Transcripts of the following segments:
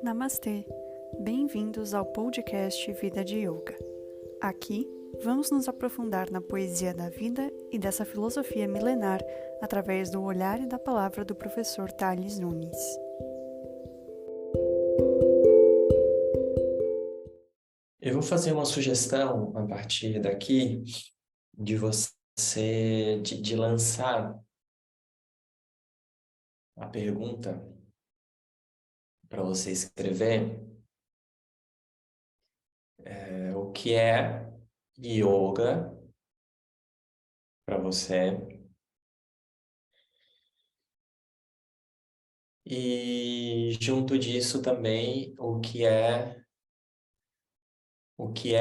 Namastê! Bem-vindos ao podcast Vida de Yoga. Aqui, vamos nos aprofundar na poesia da vida e dessa filosofia milenar através do olhar e da palavra do professor Tales Nunes. Eu vou fazer uma sugestão a partir daqui de você de lançar a pergunta para você escrever o que é yoga para você e junto disso também o que é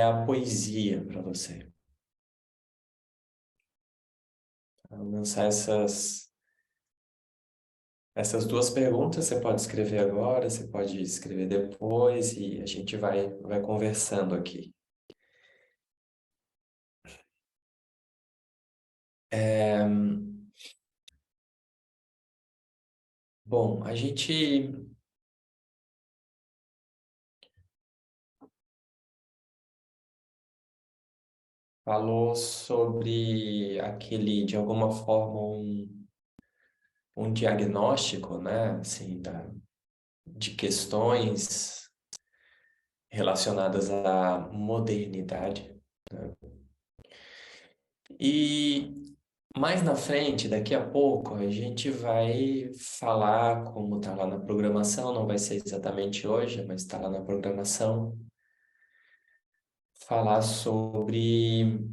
a poesia para você. Lançar essas duas perguntas, você pode escrever agora, você pode escrever depois e a gente vai conversando aqui. Bom, a gente falou sobre de alguma forma, um diagnóstico, né, assim, de questões relacionadas à modernidade, né? E mais na frente, daqui a pouco, a gente vai falar, como está lá na programação, não vai ser exatamente hoje, mas está lá na programação, falar sobre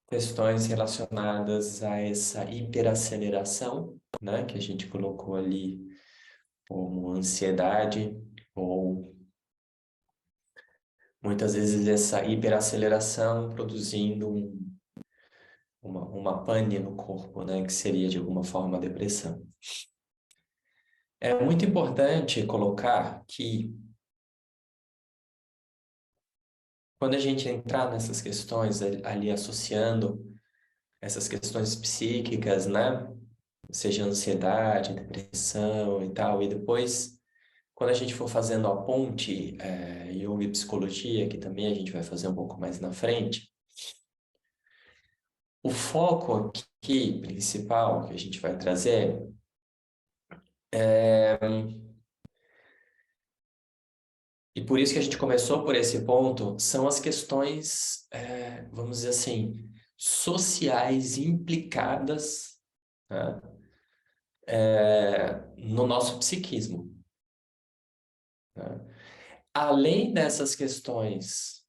questões relacionadas a essa hiperaceleração, né, que a gente colocou ali como ansiedade, ou muitas vezes essa hiperaceleração produzindo uma pane no corpo, né, que seria de alguma forma a depressão. É muito importante colocar que quando a gente entrar nessas questões ali associando essas questões psíquicas, né, seja ansiedade, depressão e tal, e depois quando a gente for fazendo a ponte, yoga e psicologia, que também a gente vai fazer um pouco mais na frente, o foco aqui, principal, que a gente vai trazer, e por isso que a gente começou por esse ponto, são as questões, vamos dizer assim, sociais implicadas, né, no nosso psiquismo, né? Além dessas questões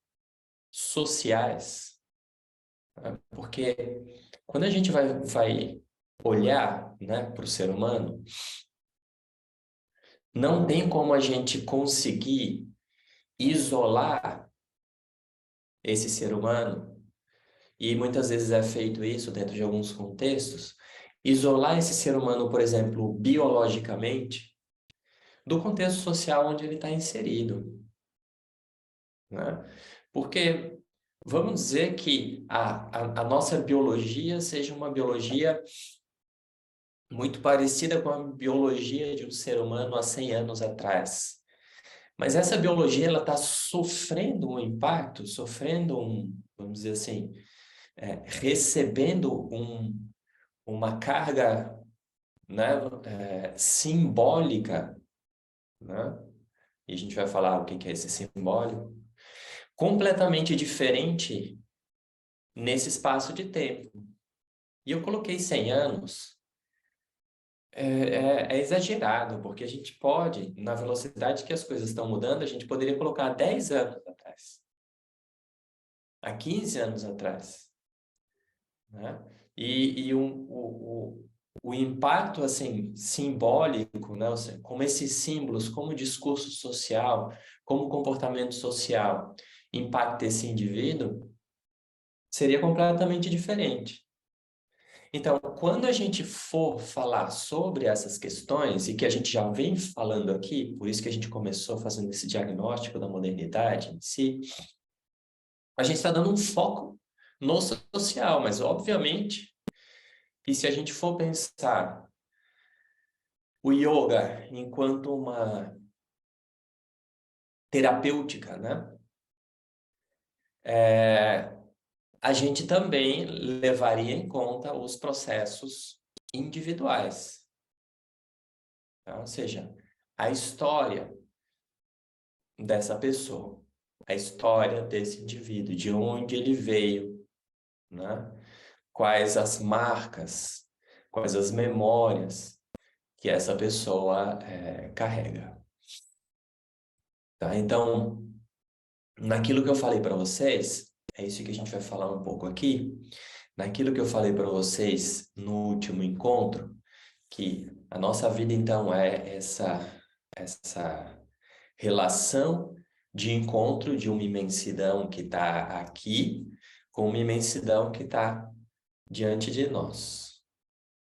sociais, né, porque quando a gente vai olhar, né, para o ser humano, não tem como a gente conseguir isolar esse ser humano, e muitas vezes é feito isso dentro de alguns contextos, isolar esse ser humano, por exemplo, biologicamente, do contexto social onde ele está inserido, né? Porque vamos dizer que a nossa biologia seja uma biologia muito parecida com a biologia de um ser humano há 100 anos atrás. Mas essa biologia ela está sofrendo um impacto, vamos dizer assim, recebendo uma carga, né, simbólica, né? E a gente vai falar o que é esse simbólico, completamente diferente nesse espaço de tempo. E eu coloquei 100 anos, é exagerado, porque a gente pode, na velocidade que as coisas estão mudando, a gente poderia colocar 10 anos atrás, há 15 anos atrás, né? O impacto assim simbólico, né? Ou seja, como esses símbolos, como discurso social, como comportamento social impacta esse indivíduo, seria completamente diferente. Então, quando a gente for falar sobre essas questões, e que a gente já vem falando aqui, por isso que a gente começou fazendo esse diagnóstico da modernidade em si, a gente está dando um foco no social, mas obviamente, e se a gente for pensar o yoga enquanto terapêutica, né? A gente também levaria em conta os processos individuais, tá? Ou seja, a história dessa pessoa, a história desse indivíduo, de onde ele veio, né? Quais as marcas, quais as memórias que essa pessoa carrega, tá? Então, naquilo que eu falei para vocês, é isso que a gente vai falar um pouco aqui. Naquilo que eu falei para vocês no último encontro, que a nossa vida então é essa relação de encontro de uma imensidão que está aqui com uma imensidão que está diante de nós,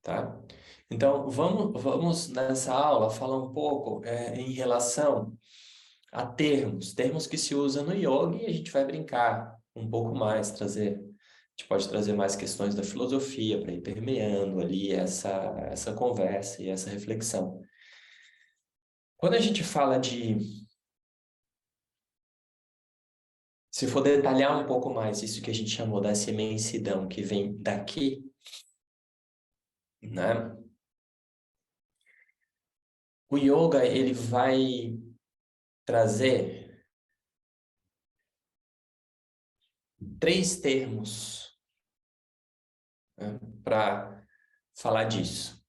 tá? Então, vamos nessa aula falar um pouco em relação a termos que se usam no yoga e a gente vai brincar um pouco mais, a gente pode trazer mais questões da filosofia para ir permeando ali essa conversa e essa reflexão. Quando a gente fala se for detalhar um pouco mais isso que a gente chamou dessa imensidão que vem daqui, né? O yoga, ele vai trazer 3 termos, né, para falar disso.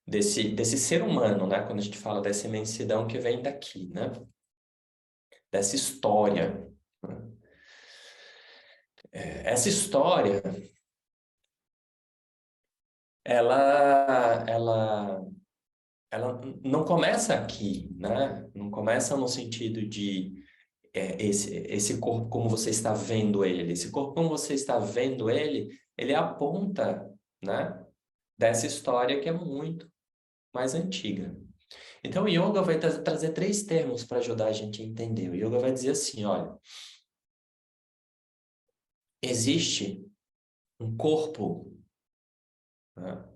Desse ser humano, né? Quando a gente fala dessa imensidão que vem daqui, né? Dessa história, né? Essa história, ela não começa aqui, né? Não começa no sentido de esse corpo como você está vendo ele. Esse corpo como você está vendo ele é a ponta, né? Dessa história que é muito mais antiga. Então, o yoga vai trazer 3 termos para ajudar a gente a entender. O yoga vai dizer assim, olha, existe um corpo, né,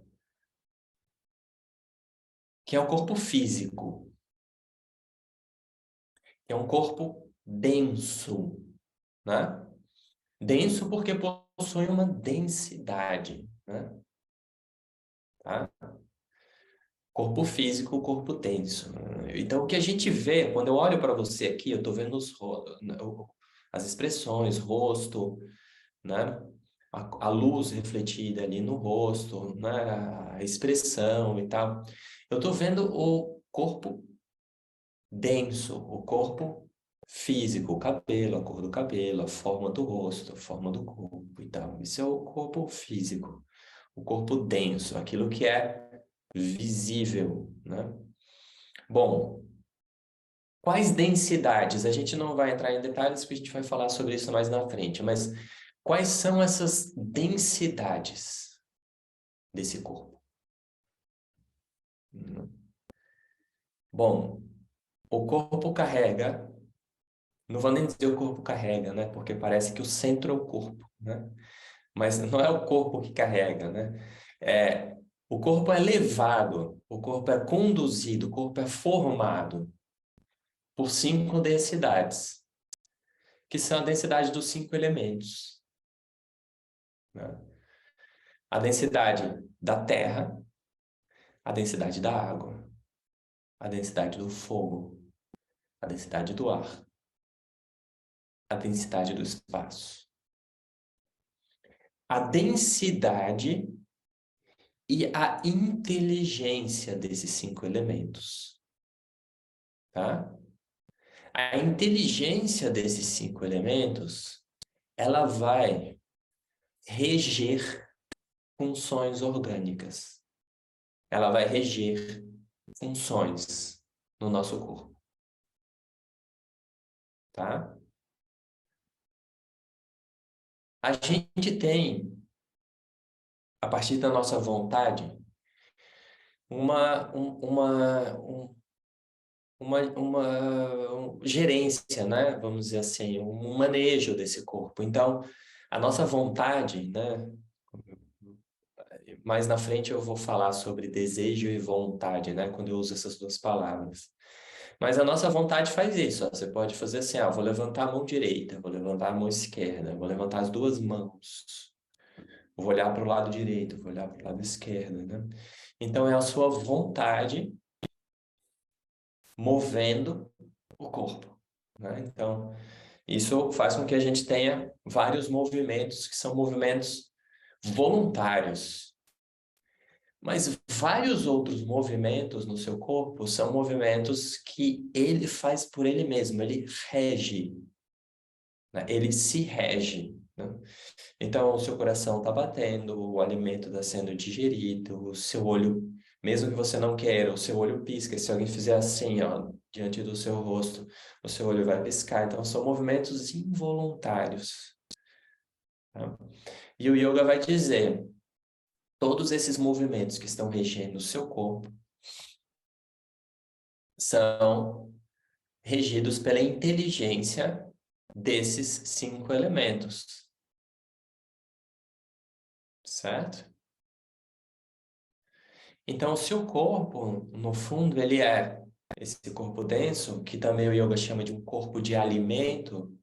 que é o corpo físico, que é um corpo denso, né? Denso porque possui uma densidade, né? Tá? Corpo físico, corpo denso. Então, o que a gente vê, quando eu olho para você aqui, eu estou vendo as expressões, rosto, né? A luz refletida ali no rosto, né? A expressão e tal. Eu estou vendo o corpo denso, o corpo físico, o cabelo, a cor do cabelo, a forma do rosto, a forma do corpo e tal. Isso é o corpo físico, o corpo denso, aquilo que é visível, né? Bom, quais densidades? A gente não vai entrar em detalhes, porque a gente vai falar sobre isso mais na frente, mas quais são essas densidades desse corpo? Bom, o corpo carrega, não vou nem dizer o corpo carrega, né? Porque parece que o centro é o corpo, né? Mas não é o corpo que carrega, né? O corpo é levado, o corpo é conduzido, o corpo é formado por 5 densidades, que são a densidade dos 5 elementos, né? A densidade da terra, a densidade da água, a densidade do fogo, a densidade do ar, a densidade do espaço. A densidade e a inteligência desses 5 elementos, tá? A inteligência desses 5 elementos, ela vai reger funções orgânicas. Ela vai reger funções no nosso corpo, tá? A gente tem, a partir da nossa vontade, uma, um- uma gerência, né? Vamos dizer assim, um manejo desse corpo. Então, a nossa vontade, né? Mais na frente eu vou falar sobre desejo e vontade, né? Quando eu uso essas 2 palavras. Mas a nossa vontade faz isso. Ó. Você pode fazer assim, vou levantar a mão direita, vou levantar a mão esquerda, vou levantar as duas mãos. Vou olhar para o lado direito, vou olhar para o lado esquerdo, né? Então é a sua vontade movendo o corpo, né? Então, isso faz com que a gente tenha vários movimentos que são movimentos voluntários. Mas vários outros movimentos no seu corpo são movimentos que ele faz por ele mesmo, ele rege, né? Ele se rege, né? Então, o seu coração está batendo, o alimento está sendo digerido, o seu olho, mesmo que você não queira, o seu olho pisca. Se alguém fizer assim, ó, diante do seu rosto, o seu olho vai piscar. Então, são movimentos involuntários, tá? E o yoga vai dizer, todos esses movimentos que estão regendo o seu corpo são regidos pela inteligência desses 5 elementos, certo? Então, o seu corpo, no fundo, ele é esse corpo denso, que também o yoga chama de um corpo de alimento,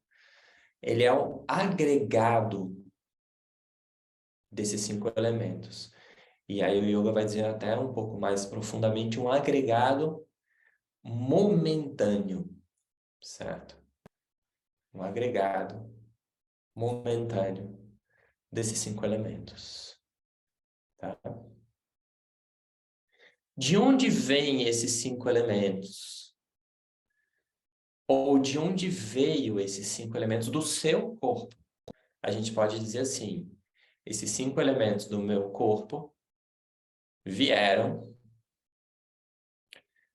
ele é um agregado desses 5 elementos. E aí o yoga vai dizer até um pouco mais profundamente um agregado momentâneo, certo? Um agregado momentâneo desses 5 elementos, tá? De onde vêm esses 5 elementos? Ou de onde veio esses 5 elementos do seu corpo? A gente pode dizer assim, esses 5 elementos do meu corpo vieram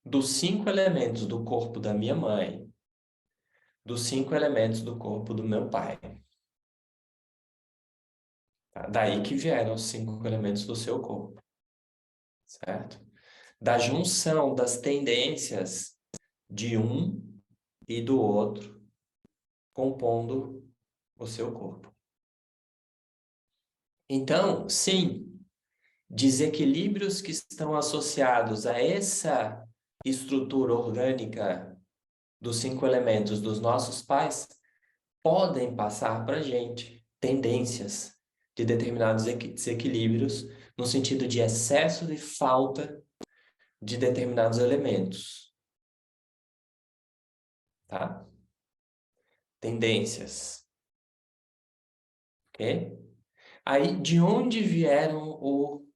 dos 5 elementos do corpo da minha mãe, dos 5 elementos do corpo do meu pai. Tá? Daí que vieram os 5 elementos do seu corpo, certo? Da junção das tendências de um e do outro, compondo o seu corpo. Então, sim, desequilíbrios que estão associados a essa estrutura orgânica dos 5 elementos dos nossos pais podem passar para a gente tendências de determinados desequilíbrios no sentido de excesso e falta de determinados elementos, tá? Tendências, ok? Aí, de onde veio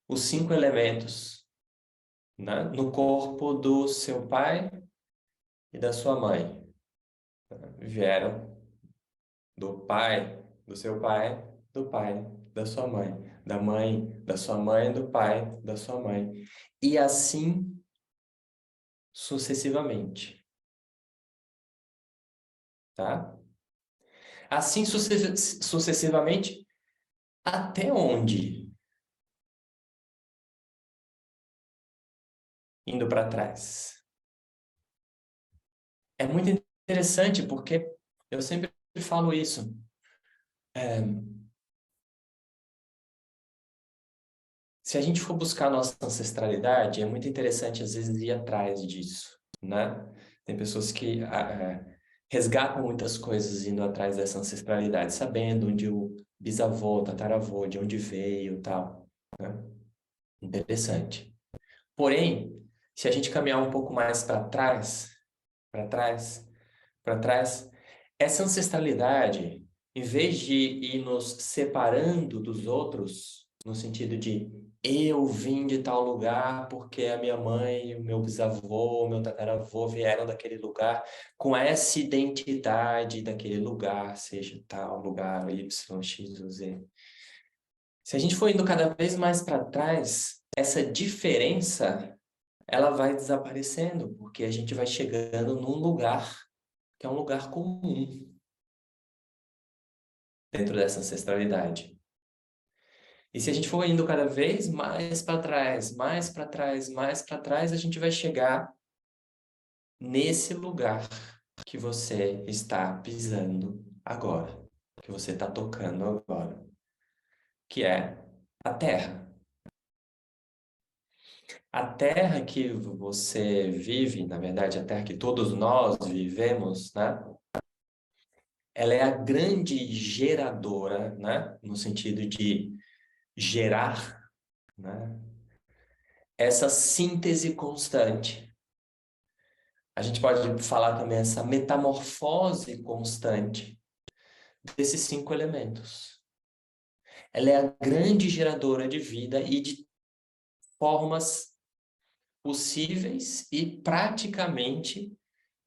os 5 elementos, né, no corpo do seu pai e da sua mãe? Vieram do pai, do seu pai, do pai, da sua mãe, da mãe, da sua mãe, do pai, da sua mãe. E assim sucessivamente, tá? Assim sucessivamente, até onde? Indo para trás. É muito interessante porque eu sempre falo isso. É, se a gente for buscar a nossa ancestralidade, é muito interessante às vezes ir atrás disso, né? Tem pessoas que resgatam muitas coisas indo atrás dessa ancestralidade, sabendo onde o bisavô, tataravô, de onde veio, tal, né? Interessante. Porém, se a gente caminhar um pouco mais para trás, para trás, essa ancestralidade, em vez de ir nos separando dos outros, no sentido de eu vim de tal lugar porque a minha mãe, o meu bisavô, o meu tataravô vieram daquele lugar com essa identidade daquele lugar, seja tal lugar Y, X ou Z. Se a gente for indo cada vez mais para trás, essa diferença ela vai desaparecendo, porque a gente vai chegando num lugar que é um lugar comum dentro dessa ancestralidade. E se a gente for indo cada vez mais para trás, mais para trás, mais para trás, a gente vai chegar nesse lugar que você está pisando agora, que você está tocando agora, que é a Terra. A terra que você vive, na verdade, a terra que todos nós vivemos, né? Ela é a grande geradora, né? No sentido de gerar, né? Essa síntese constante. A gente pode falar também essa metamorfose constante desses 5 elementos. Ela é a grande geradora de vida e de formas possíveis e praticamente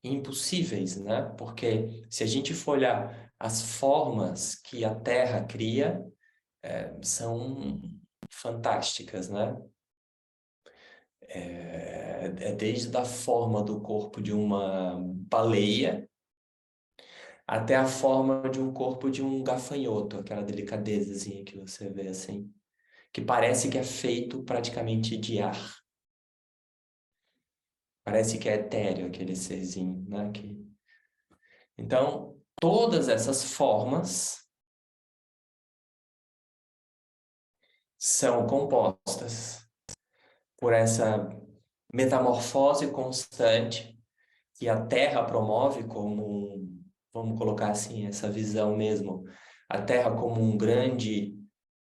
impossíveis, né? Porque se a gente for olhar as formas que a Terra cria, são fantásticas, né? É desde a forma do corpo de uma baleia até a forma de um corpo de um gafanhoto, aquela delicadezazinha que você vê assim, que parece que é feito praticamente de ar. Parece que é etéreo aquele serzinho, né? Então, todas essas formas são compostas por essa metamorfose constante que a Terra promove vamos colocar assim, essa visão mesmo, a Terra como um grande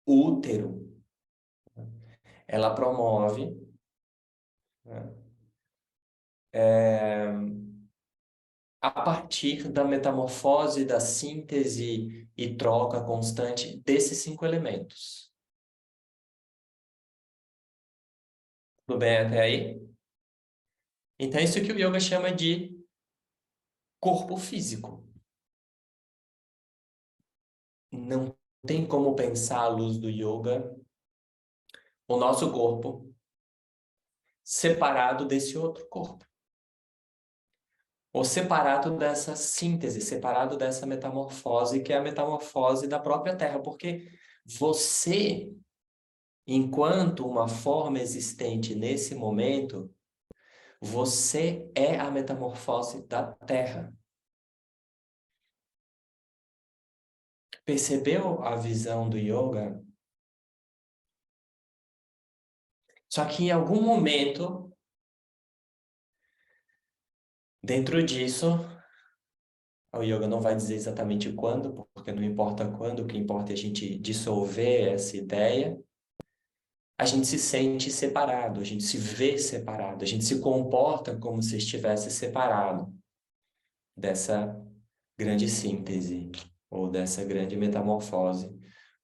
útero, ela promove, né, a partir da metamorfose, da síntese e troca constante desses 5 elementos. Tudo bem até aí? Então, isso que o yoga chama de corpo físico. Não tem como pensar à luz do yoga o nosso corpo separado desse outro corpo. Ou separado dessa síntese, separado dessa metamorfose, que é a metamorfose da própria Terra. Porque você, enquanto uma forma existente nesse momento, você é a metamorfose da Terra. Percebeu a visão do yoga? Só que em algum momento, dentro disso, o yoga não vai dizer exatamente quando, porque não importa quando, o que importa é a gente dissolver essa ideia. A gente se sente separado, a gente se vê separado, a gente se comporta como se estivesse separado dessa grande síntese, ou dessa grande metamorfose,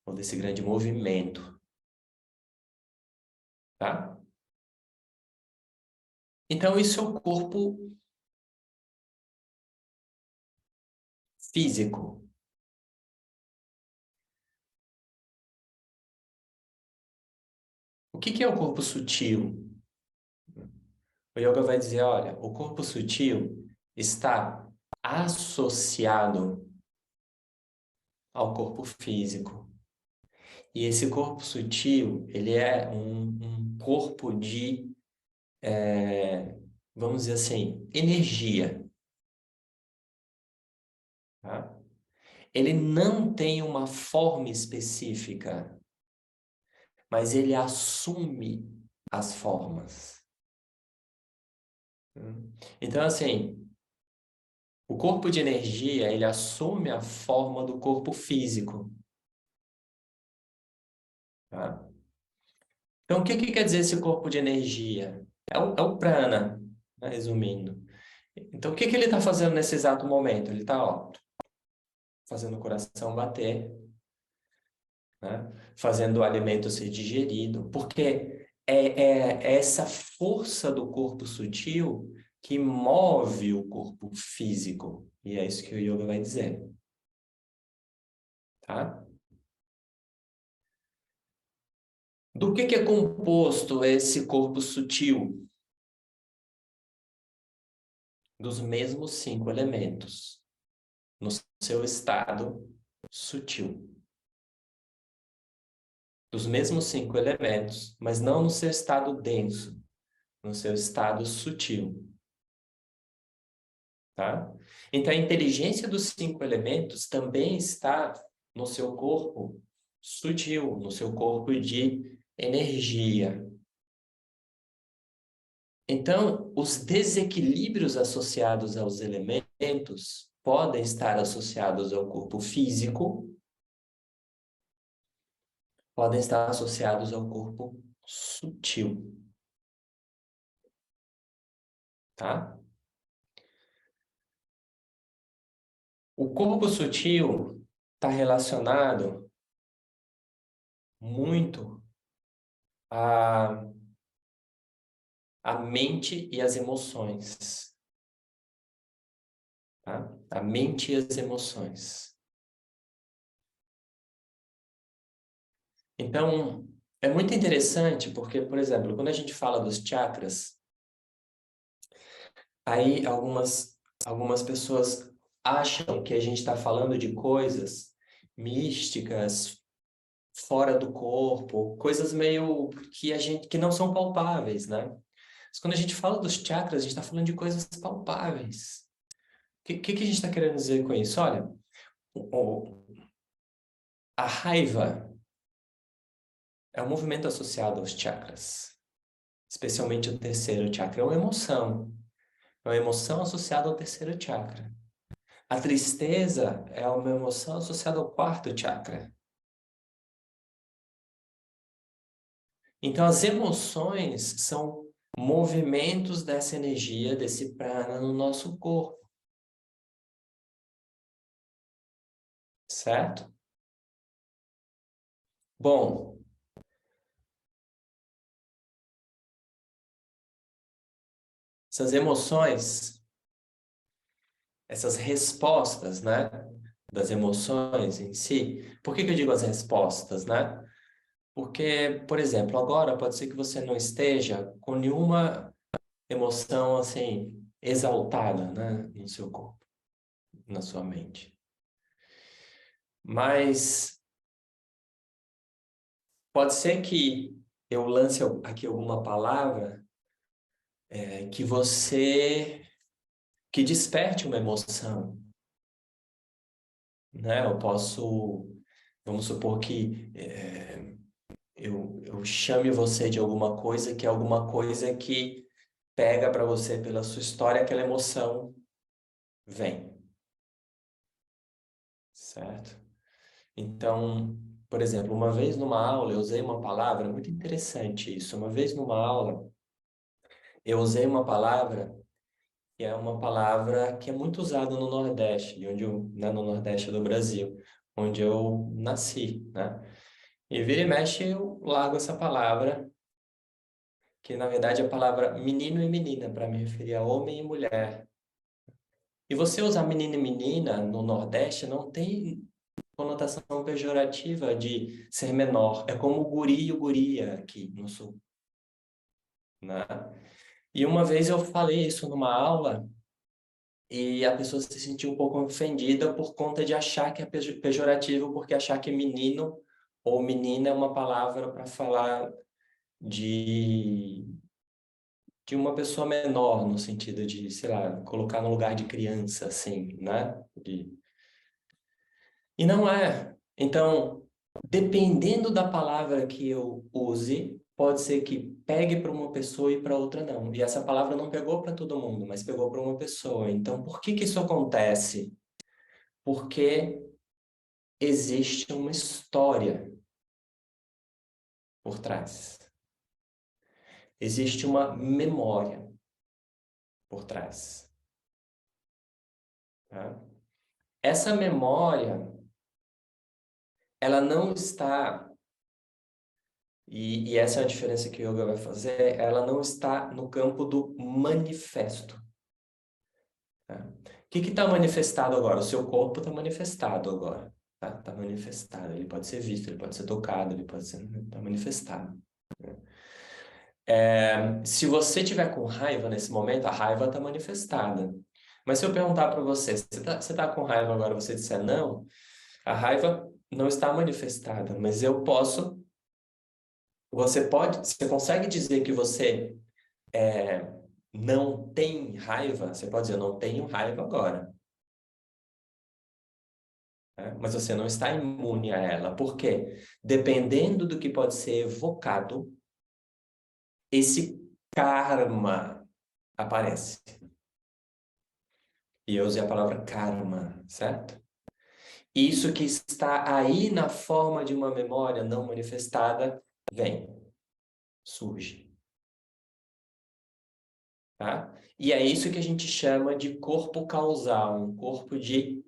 ou desse grande movimento, tá? Então, isso é o corpo físico. O que é o corpo sutil? O yoga vai dizer, olha, o corpo sutil está associado ao corpo físico. E esse corpo sutil, ele é um corpo de, vamos dizer assim, energia. Tá? Ele não tem uma forma específica, mas ele assume as formas. Então, assim, o corpo de energia, ele assume a forma do corpo físico. Tá? Então, o que quer dizer esse corpo de energia? É o prana, né, resumindo. Então, o que ele está fazendo nesse exato momento? Ele está, ó, fazendo o coração bater, né? Fazendo o alimento ser digerido, porque é essa força do corpo sutil que move o corpo físico. E é isso que o yoga vai dizer, tá? Do que é composto esse corpo sutil? Dos mesmos 5 elementos, no seu estado sutil. Dos mesmos 5 elementos, mas não no seu estado denso, no seu estado sutil. Tá? Então, a inteligência dos 5 elementos também está no seu corpo sutil, no seu corpo de energia. Então, os desequilíbrios associados aos elementos podem estar associados ao corpo físico, podem estar associados ao corpo sutil, tá? O corpo sutil está relacionado muito à, à mente e às emoções, tá? A mente e as emoções. Então, é muito interessante porque, por exemplo, quando a gente fala dos chakras, aí algumas pessoas acham que a gente está falando de coisas místicas, fora do corpo, coisas meio que não são palpáveis, né? Mas quando a gente fala dos chakras, a gente está falando de coisas palpáveis. O que a gente está querendo dizer com isso? Olha, a raiva é um movimento associado aos chakras, especialmente o terceiro chakra. É uma emoção. É uma emoção associada ao terceiro chakra. A tristeza é uma emoção associada ao quarto chakra. Então, as emoções são movimentos dessa energia, desse prana no nosso corpo. Certo? Bom, essas emoções, essas respostas, né, das emoções em si. Por que eu digo as respostas, né? Porque, por exemplo, agora pode ser que você não esteja com nenhuma emoção assim exaltada, né, no seu corpo, na sua mente. Mas pode ser que eu lance aqui alguma palavra que desperte uma emoção, né? Vamos supor que eu chame você de alguma coisa que é alguma coisa que pega para você pela sua história, aquela emoção vem, certo? Então, por exemplo, uma vez numa aula eu usei uma palavra muito interessante isso. Uma vez numa aula eu usei uma palavra que é uma palavra que é muito usada no Nordeste, né, no Nordeste do Brasil, onde eu nasci, né? E vira e mexe eu largo essa palavra, que na verdade é a palavra menino e menina, para me referir a homem e mulher. E você usar menino e menina no Nordeste não tem conotação pejorativa de ser menor. É como o guri e o guria aqui no Sul, né? E uma vez eu falei isso numa aula e a pessoa se sentiu um pouco ofendida por conta de achar que é pejorativo, porque achar que menino ou menina é uma palavra para falar de, de uma pessoa menor, no sentido de, sei lá, colocar no lugar de criança, assim, né? E não é. Então, dependendo da palavra que eu use, pode ser que pegue para uma pessoa e para outra não. E essa palavra não pegou para todo mundo, mas pegou para uma pessoa. Então, por que que isso acontece? Porque existe uma história por trás. Existe uma memória por trás. Tá? Essa memória, ela não está, e essa é a diferença que o yoga vai fazer, ela não está no campo do manifesto. Tá? O que está manifestado agora? O seu corpo está manifestado agora. Tá manifestado. Ele pode ser visto, ele pode ser tocado, ele pode ser... Está manifestado. Se você tiver com raiva nesse momento, a raiva está manifestada. Mas se eu perguntar para você, você tá com raiva agora, você disser não, a raiva não está manifestada, mas eu posso, você consegue dizer que você não tem raiva? Você pode dizer, eu não tenho raiva agora, né? Mas você não está imune a ela. Por quê? Dependendo do que pode ser evocado, esse karma aparece. E eu usei a palavra karma, certo? Isso que está aí na forma de uma memória não manifestada, vem, surge. Tá? E é isso que a gente chama de corpo causal, um corpo de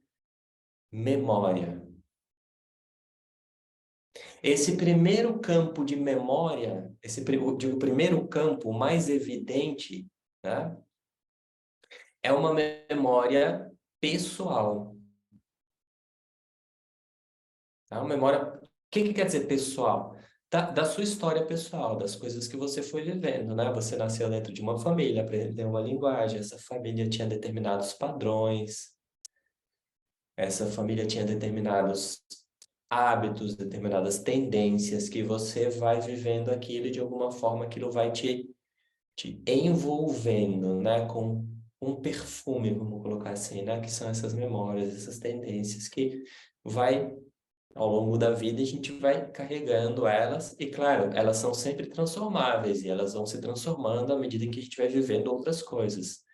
memória. Esse primeiro campo de memória, o primeiro campo mais evidente, né, é uma memória pessoal. Tá? Uma memória, o que quer dizer pessoal? Da sua história pessoal, das coisas que você foi vivendo, né? Você nasceu dentro de uma família, aprendeu uma linguagem, essa família tinha determinados padrões, essa família tinha determinados hábitos, determinadas tendências que você vai vivendo aquilo e de alguma forma aquilo vai te envolvendo, né? Com um perfume, vamos colocar assim, né? Que são essas memórias, essas tendências que vai ao longo da vida a gente vai carregando elas e, claro, elas são sempre transformáveis e elas vão se transformando à medida em que a gente vai vivendo outras coisas.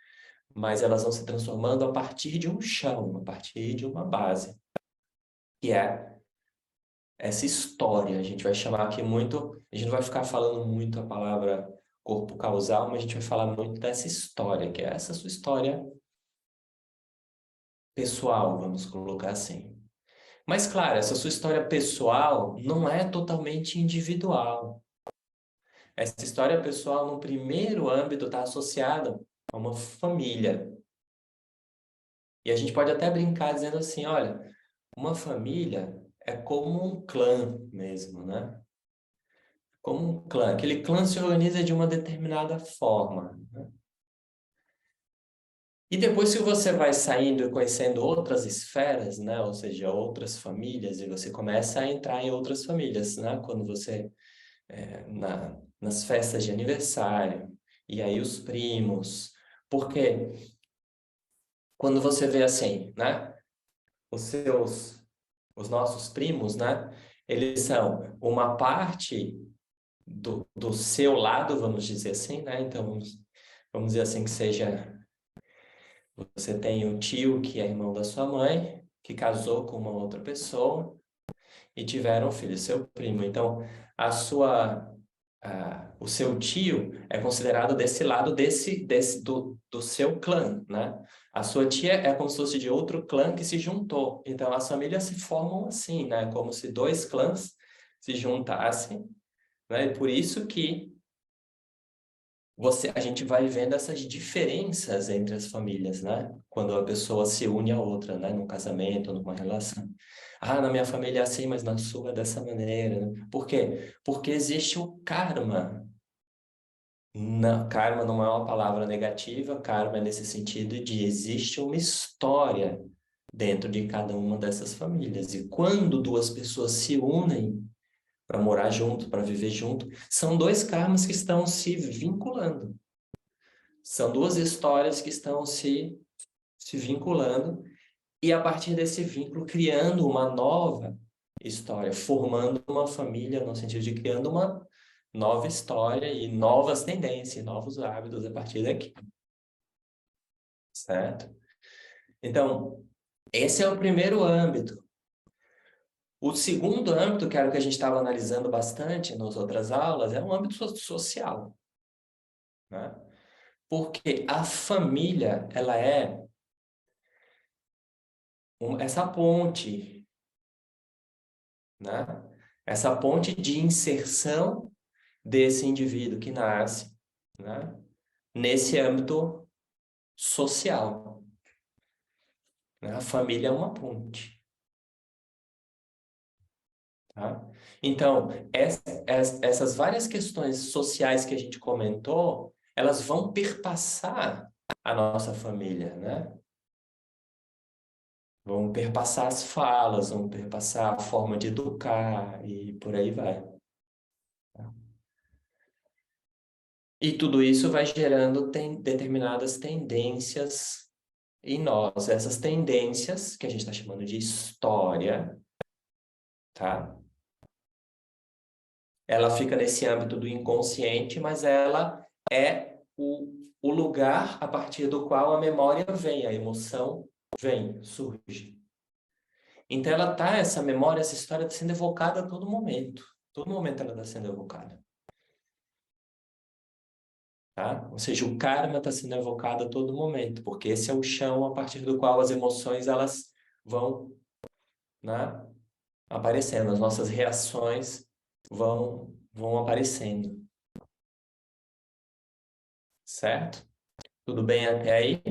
Mas elas vão se transformando a partir de um chão, a partir de uma base, que é essa história. A gente vai chamar aqui muito, a gente não vai ficar falando muito a palavra corpo causal, mas a gente vai falar muito dessa história, que é essa sua história pessoal, vamos colocar assim. Mas, claro, essa sua história pessoal não é totalmente individual. Essa história pessoal, no primeiro âmbito, está associada a uma família. E a gente pode até brincar dizendo assim, olha, uma família é como um clã mesmo, né? Como um clã. Aquele clã se organiza de uma determinada forma, né? E depois que você vai saindo e conhecendo outras esferas, né? Ou seja, outras famílias, e você começa a entrar em outras famílias, né? Quando você nas festas de aniversário, e aí os primos. Porque quando você vê assim, né? Os nossos primos, né? Eles são uma parte do seu lado, vamos dizer assim, né? Então, vamos dizer assim que seja, você tem o tio que é irmão da sua mãe, que casou com uma outra pessoa e tiveram um filho, seu primo. Então, o seu tio é considerado desse lado do seu clã, né? A sua tia é como se fosse de outro clã que se juntou. Então, as famílias se formam assim, né? Como se dois clãs se juntassem, né? E por isso que a gente vai vendo essas diferenças entre as famílias, né? Quando a pessoa se une à outra, né? Num casamento, numa relação. Ah, na minha família é assim, mas na sua é dessa maneira, né? Por quê? Porque existe o karma. Não, karma não é uma palavra negativa, karma é nesse sentido de existe uma história dentro de cada uma dessas famílias. E quando duas pessoas se unem para morar junto, para viver junto, são dois karmas que estão se vinculando. São duas histórias que estão se vinculando e a partir desse vínculo criando uma nova história, formando uma família no sentido de criando uma nova história e novas tendências, novos hábitos a partir daqui, certo? Então, esse é o primeiro âmbito. O segundo âmbito, que era o que a gente estava analisando bastante nas outras aulas, é um âmbito social, né? Porque a família, ela é essa ponte, né? Essa ponte de inserção desse indivíduo que nasce, né? Nesse âmbito social, né? A família é uma ponte, tá? Então, essas várias questões sociais que a gente comentou, elas vão perpassar a nossa família, né? Vão perpassar as falas, vão perpassar a forma de educar e por aí vai. E tudo isso vai gerando determinadas tendências em nós. Essas tendências, que a gente está chamando de história, tá? Ela fica nesse âmbito do inconsciente, mas ela é o lugar a partir do qual a memória vem, a emoção vem, surge. Então essa memória, essa história está sendo evocada a todo momento. Todo momento ela está sendo evocada. Tá? Ou seja, o karma está sendo evocado a todo momento, porque esse é o chão a partir do qual as emoções elas vão, né, aparecendo, as nossas reações vão aparecendo. Certo? Tudo bem até aí?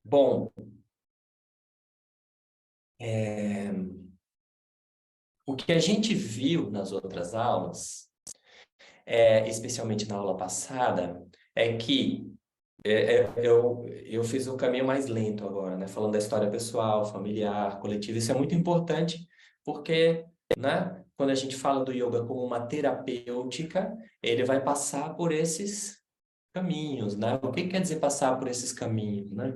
Bom, o que a gente viu nas outras aulas, especialmente na aula passada, é que eu fiz um caminho mais lento agora, né? Falando da história pessoal, familiar, coletiva. Isso é muito importante porque, né, quando a gente fala do yoga como uma terapêutica, ele vai passar por esses caminhos, né? O que quer dizer passar por esses caminhos, né?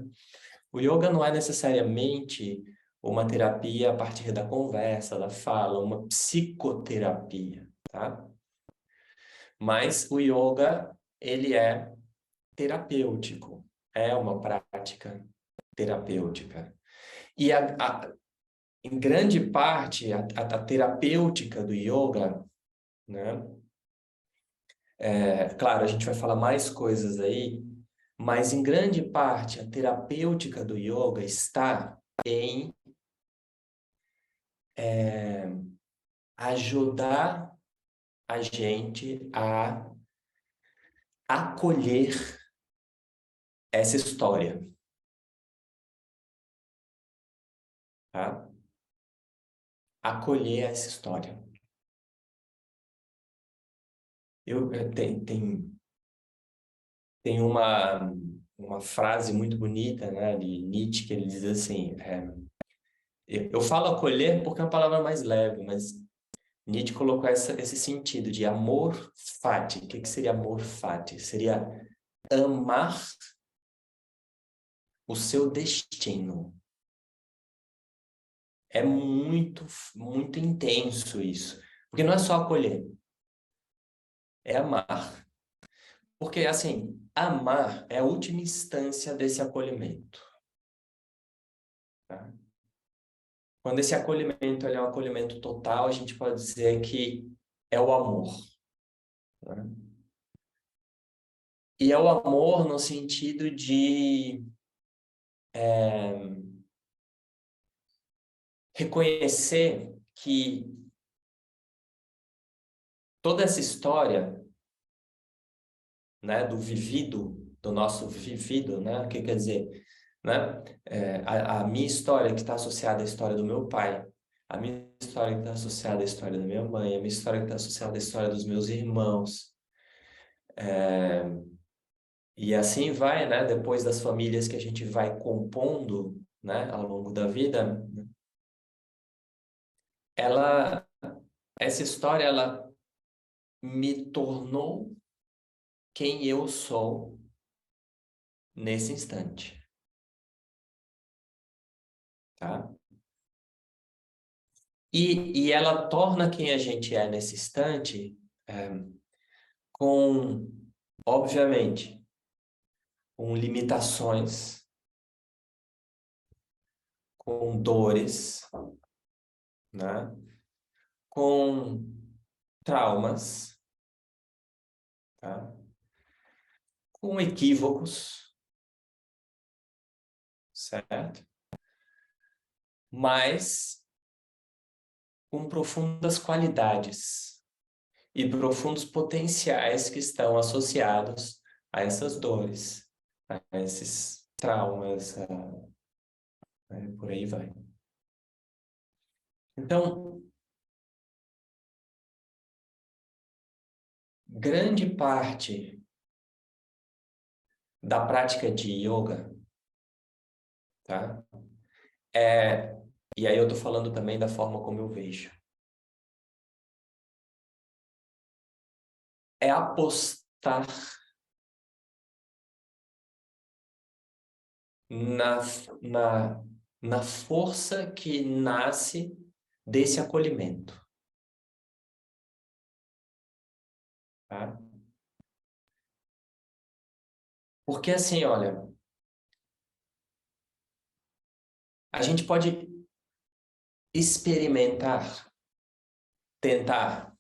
O yoga não é necessariamente uma terapia a partir da conversa, da fala, uma psicoterapia, tá? Mas o yoga, ele é terapêutico, é uma prática terapêutica. E em grande parte, a terapêutica do yoga, né? Claro, a gente vai falar mais coisas aí, mas em grande parte a terapêutica do yoga está em ajudar a gente a acolher essa história, tá? Acolher essa história. Tem uma frase muito bonita, né, de Nietzsche, que ele diz assim, eu falo acolher porque é uma palavra mais leve, mas Nietzsche colocou esse sentido de amor fati. O que seria amor fati? Seria amar o seu destino. É muito, muito intenso isso. Porque não é só acolher, é amar. Porque, assim, amar é a última instância desse acolhimento. Tá? Quando esse acolhimento é um acolhimento total, a gente pode dizer que é o amor. Né? E é o amor no sentido de reconhecer que toda essa história, né, do vivido, do nosso vivido, né, o que quer dizer? Né? A minha história que está associada à história do meu pai, a minha história que está associada à história da minha mãe, a minha história que está associada à história dos meus irmãos, e assim vai, né? Depois das famílias que a gente vai compondo, né, ao longo da vida, ela, essa história, ela me tornou quem eu sou nesse instante, tá? E ela torna quem a gente é nesse instante com, obviamente, com limitações, com dores, né? Com traumas, tá? Com equívocos, certo? Mas com profundas qualidades e profundos potenciais que estão associados a essas dores, a esses traumas, por aí vai. Então, grande parte da prática de yoga, tá? E aí eu tô falando também da forma como eu vejo. É apostar na, na força que nasce desse acolhimento, tá? Porque assim, olha, a gente pode experimentar, tentar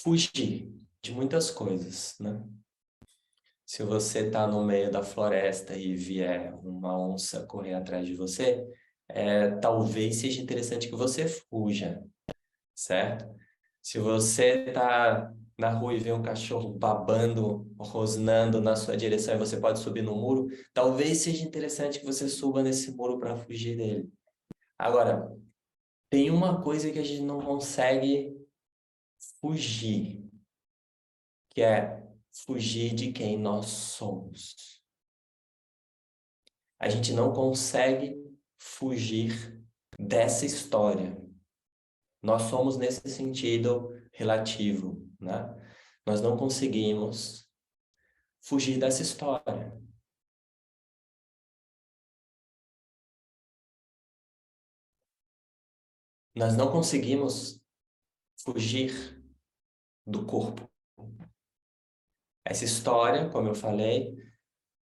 fugir de muitas coisas, né? Se você está no meio da floresta e vier uma onça correr atrás de você, talvez seja interessante que você fuja, certo? Se você está na rua e vê um cachorro babando, rosnando na sua direção e você pode subir no muro, talvez seja interessante que você suba nesse muro para fugir dele. Agora, tem uma coisa que a gente não consegue fugir, que é fugir de quem nós somos. A gente não consegue fugir dessa história. Nós somos nesse sentido relativo, né? Nós não conseguimos fugir dessa história. Nós não conseguimos fugir do corpo. Essa história, como eu falei,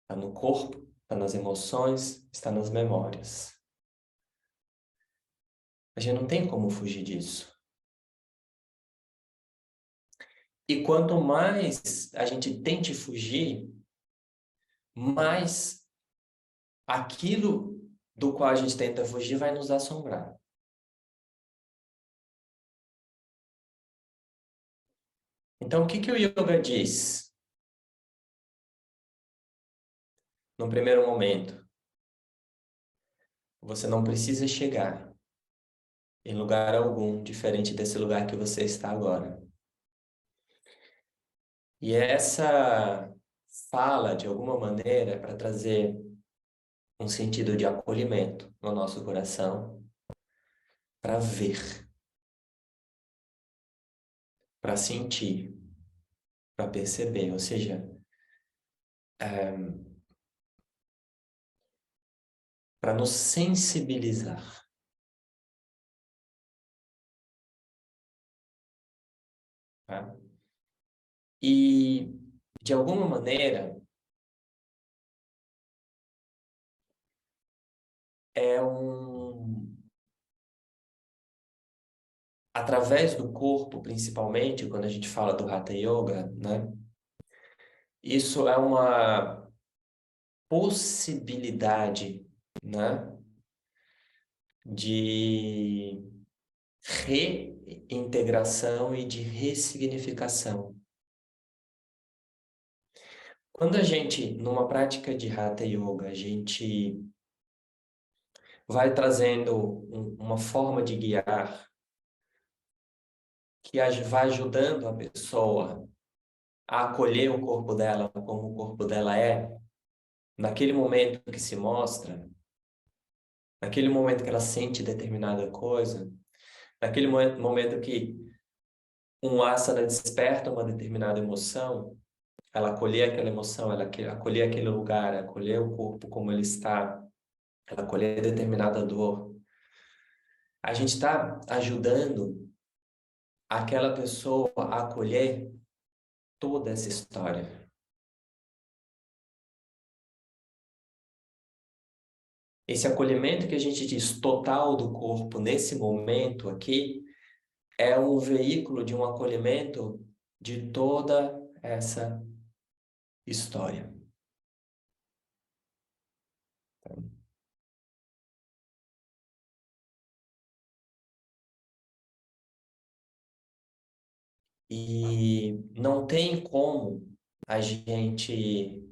está no corpo, está nas emoções, está nas memórias. A gente não tem como fugir disso. E quanto mais a gente tente fugir, mais aquilo do qual a gente tenta fugir vai nos assombrar. Então, o que que o yoga diz? No primeiro momento, você não precisa chegar em lugar algum diferente desse lugar que você está agora. E essa fala, de alguma maneira, é para trazer um sentido de acolhimento no nosso coração, para ver, para sentir, para perceber, ou seja, para nos sensibilizar. Tá? E, de alguma maneira, é através do corpo, principalmente, quando a gente fala do Hatha Yoga, né? Isso é uma possibilidade, né? De reintegração e de ressignificação. Quando a gente, numa prática de Hatha Yoga, a gente vai trazendo uma forma de guiar que vai ajudando a pessoa a acolher o corpo dela como o corpo dela é, naquele momento que se mostra, naquele momento que ela sente determinada coisa, naquele momento que um asana desperta uma determinada emoção, ela acolher aquela emoção, ela acolher aquele lugar, acolher o corpo como ele está, ela acolher determinada dor. A gente está ajudando aquela pessoa a acolher toda essa história. Esse acolhimento que a gente diz total do corpo nesse momento aqui é um veículo de um acolhimento de toda essa história. E não tem como a gente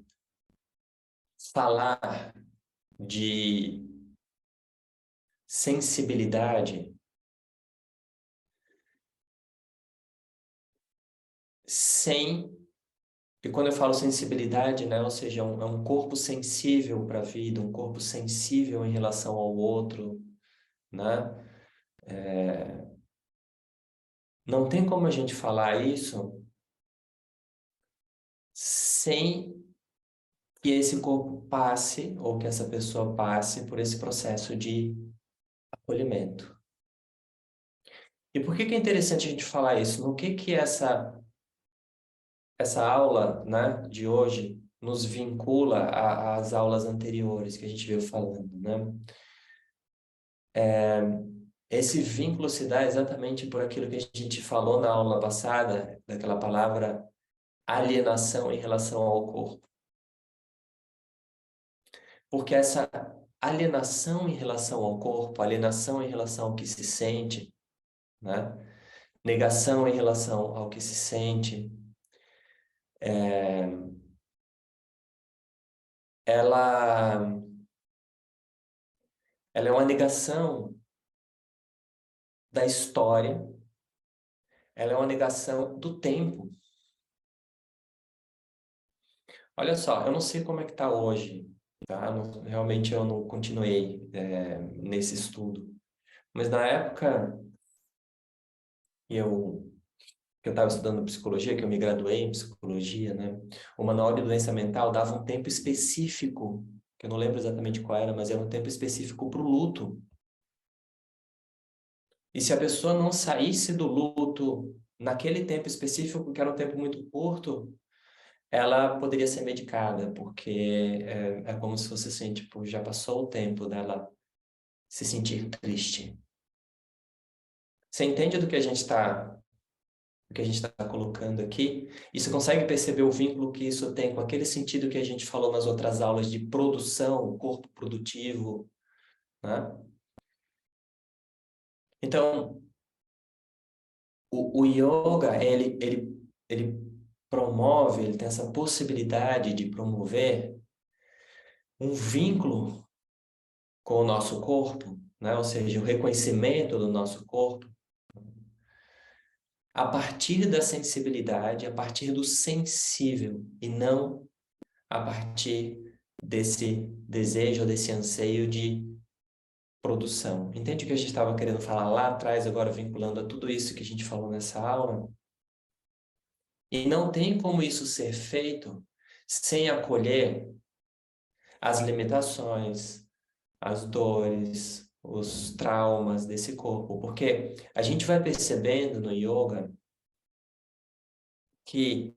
falar de sensibilidade sem... E quando eu falo sensibilidade, né, ou seja, é um corpo sensível para a vida, um corpo sensível em relação ao outro, né? Não tem como a gente falar isso sem que esse corpo passe, ou que essa pessoa passe por esse processo de acolhimento. E por que que é interessante a gente falar isso? No que essa aula, né, de hoje nos vincula às aulas anteriores que a gente veio falando, né? Esse vínculo se dá exatamente por aquilo que a gente falou na aula passada, daquela palavra alienação em relação ao corpo. Porque essa alienação em relação ao corpo, alienação em relação ao que se sente, né? Negação em relação ao que se sente, ela, ela é uma negação da história, ela é uma negação do tempo. Olha só, eu não sei como é que está hoje, tá? Realmente eu não continuei nesse estudo. Mas na época que eu estava estudando psicologia, que eu me graduei em psicologia, né? O Manual de Doença Mental dava um tempo específico, que eu não lembro exatamente qual era, mas era um tempo específico para o luto. E se a pessoa não saísse do luto naquele tempo específico, que era um tempo muito curto, ela poderia ser medicada, porque é como se fosse assim, tipo, já passou o tempo dela se sentir triste. Você entende do que a gente está colocando aqui? E você consegue perceber o vínculo que isso tem com aquele sentido que a gente falou nas outras aulas de produção, corpo produtivo, né? Então, o yoga, ele promove, ele tem essa possibilidade de promover um vínculo com o nosso corpo, né? Ou seja, o reconhecimento do nosso corpo, a partir da sensibilidade, a partir do sensível, e não a partir desse desejo, desse anseio de produção. Entende o que a gente estava querendo falar lá atrás, agora vinculando a tudo isso que a gente falou nessa aula? E não tem como isso ser feito sem acolher as limitações, as dores, os traumas desse corpo, porque a gente vai percebendo no yoga que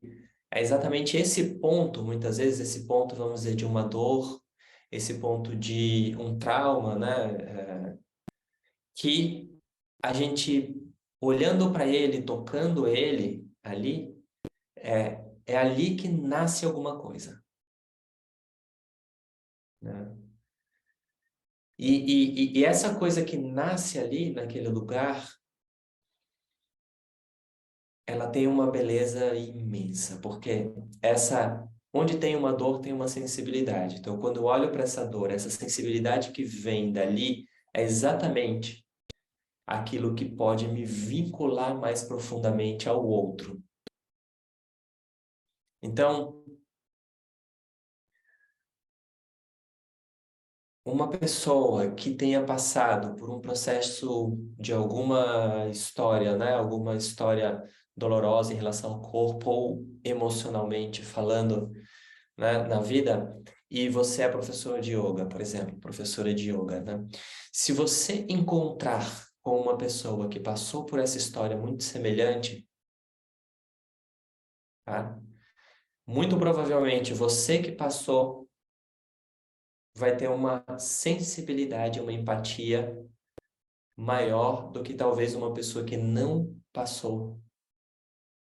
é exatamente esse ponto, muitas vezes esse ponto, vamos dizer, de uma dor, esse ponto de um trauma, né, que a gente olhando para ele, tocando ele ali, é ali que nasce alguma coisa, né? E essa coisa que nasce ali, naquele lugar, ela tem uma beleza imensa, porque onde tem uma dor, tem uma sensibilidade. Então, quando eu olho para essa dor, essa sensibilidade que vem dali, é exatamente aquilo que pode me vincular mais profundamente ao outro. Então, uma pessoa que tenha passado por um processo de alguma história, né? Alguma história dolorosa em relação ao corpo ou emocionalmente falando, né? Na vida, e você é professor de yoga, por exemplo, professora de yoga, né? Se você encontrar com uma pessoa que passou por essa história muito semelhante, tá? Muito provavelmente você que passou vai ter uma sensibilidade, uma empatia maior do que talvez uma pessoa que não passou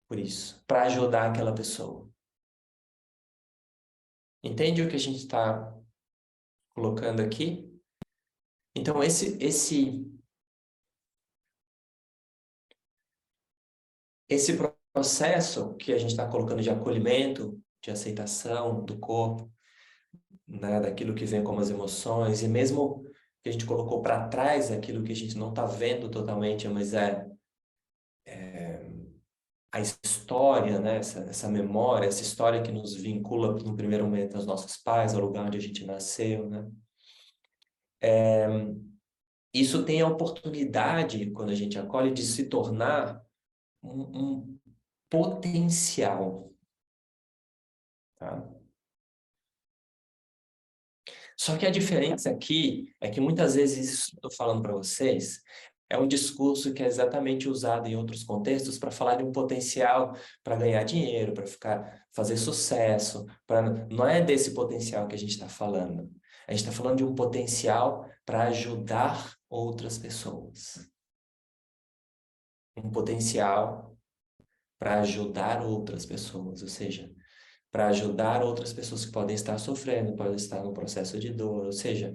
por isso, para ajudar aquela pessoa. Entende o que a gente está colocando aqui? Então, esse processo que a gente está colocando de acolhimento, de aceitação do corpo, né, daquilo que vem como as emoções, e mesmo que a gente colocou para trás aquilo que a gente não está vendo totalmente, mas a história, né, essa memória, essa história que nos vincula no primeiro momento aos nossos pais, ao lugar onde a gente nasceu, né? Isso tem a oportunidade, quando a gente acolhe, de se tornar um potencial, tá? Só que a diferença aqui é que muitas vezes, isso que eu estou falando para vocês, é um discurso que é exatamente usado em outros contextos para falar de um potencial para ganhar dinheiro, para fazer sucesso. Não é desse potencial que a gente está falando. A gente está falando de um potencial para ajudar outras pessoas. Um potencial para ajudar outras pessoas, ou seja, para ajudar outras pessoas que podem estar sofrendo, podem estar no processo de dor, ou seja,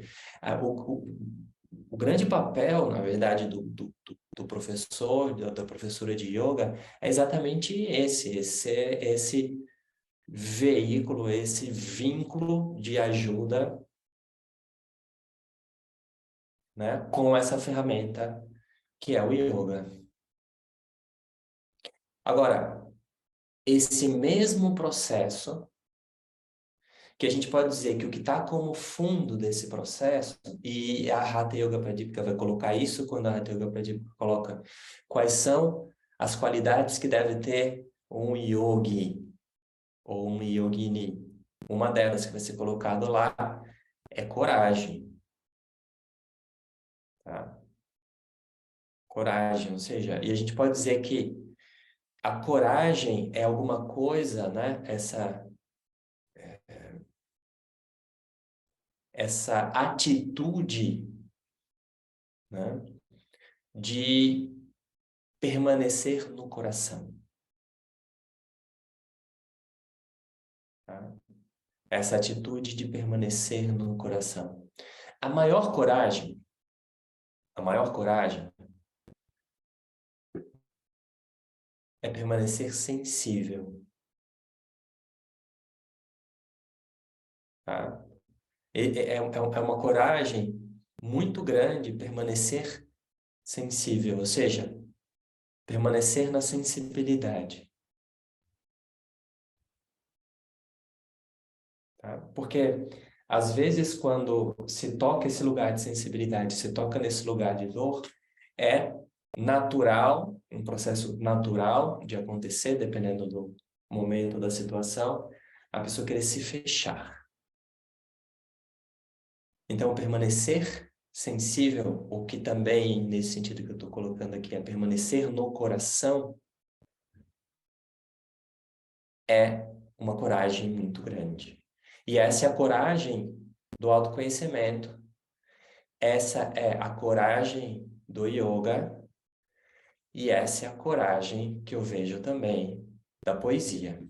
o grande papel, na verdade, do professor, da professora de yoga, é exatamente esse veículo, esse vínculo de ajuda, né, com essa ferramenta que é o yoga. Agora, esse mesmo processo, que a gente pode dizer que o que está como fundo desse processo, e a Hatha Yoga Pradipika vai colocar isso quando a Hatha Yoga Pradipika coloca quais são as qualidades que deve ter um yogi ou um yogini. Uma delas que vai ser colocado lá é coragem, tá? Coragem, ou seja, e a gente pode dizer que a coragem é alguma coisa, né? Essa atitude, né, de permanecer no coração. Tá? Essa atitude de permanecer no coração. A maior coragem, a maior coragem é permanecer sensível. Tá? É uma coragem muito grande permanecer sensível, ou seja, permanecer na sensibilidade. Tá? Porque, às vezes, quando se toca esse lugar de sensibilidade, se toca nesse lugar de dor, é natural, um processo natural de acontecer, dependendo do momento da situação, a pessoa querer se fechar. Então, permanecer sensível, o que também, nesse sentido que eu estou colocando aqui, é permanecer no coração, é uma coragem muito grande. E essa é a coragem do autoconhecimento. Essa é a coragem do yoga. E essa é a coragem que eu vejo também da poesia.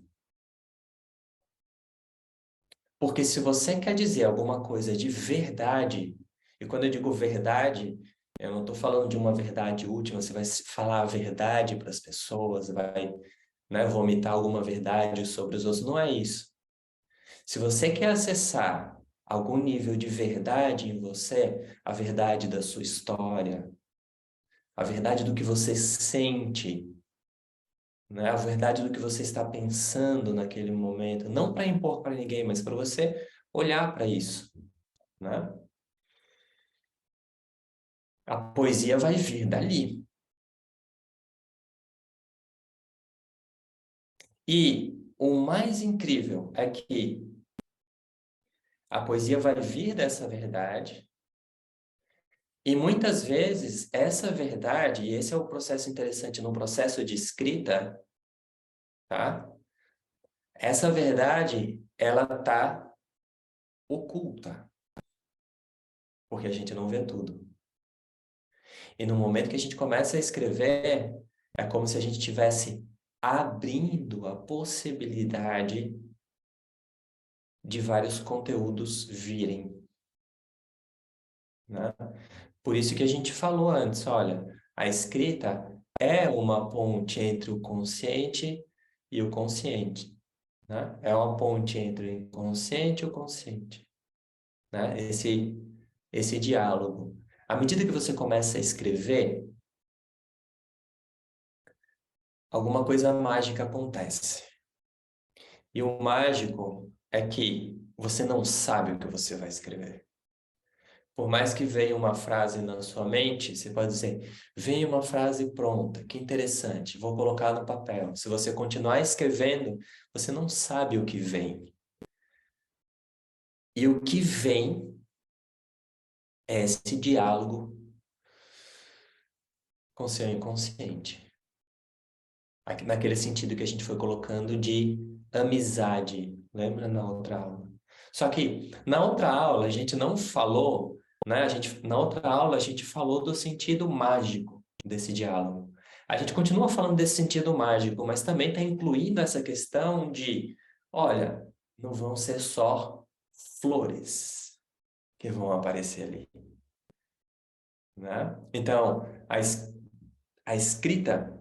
Porque se você quer dizer alguma coisa de verdade, e quando eu digo verdade, eu não estou falando de uma verdade última, você vai falar a verdade para as pessoas, vai, né, vomitar alguma verdade sobre os outros, não é isso. Se você quer acessar algum nível de verdade em você, a verdade da sua história, a verdade do que você sente, né? A verdade do que você está pensando naquele momento, não para impor para ninguém, mas para você olhar para isso, né? A poesia vai vir dali. E o mais incrível é que a poesia vai vir dessa verdade, e muitas vezes essa verdade, e esse é o processo interessante no processo de escrita, tá? Essa verdade, ela tá oculta, porque a gente não vê tudo. E no momento que a gente começa a escrever, é como se a gente estivesse abrindo a possibilidade de vários conteúdos virem, né? Por isso que a gente falou antes, olha, a escrita é uma ponte entre o consciente e o consciente, né? É uma ponte entre o inconsciente e o consciente, né? Esse diálogo. À medida que você começa a escrever, alguma coisa mágica acontece. E o mágico é que você não sabe o que você vai escrever. Por mais que venha uma frase na sua mente, você pode dizer, vem uma frase pronta, que interessante, vou colocar no papel. Se você continuar escrevendo, você não sabe o que vem. E o que vem é esse diálogo com seu inconsciente. Naquele sentido que a gente foi colocando de amizade, lembra na outra aula? Só que na outra aula a gente não falou, né? Na outra aula a gente falou do sentido mágico desse diálogo. A gente continua falando desse sentido mágico, mas também está incluindo essa questão de, olha, não vão ser só flores que vão aparecer ali, né? Então, a escrita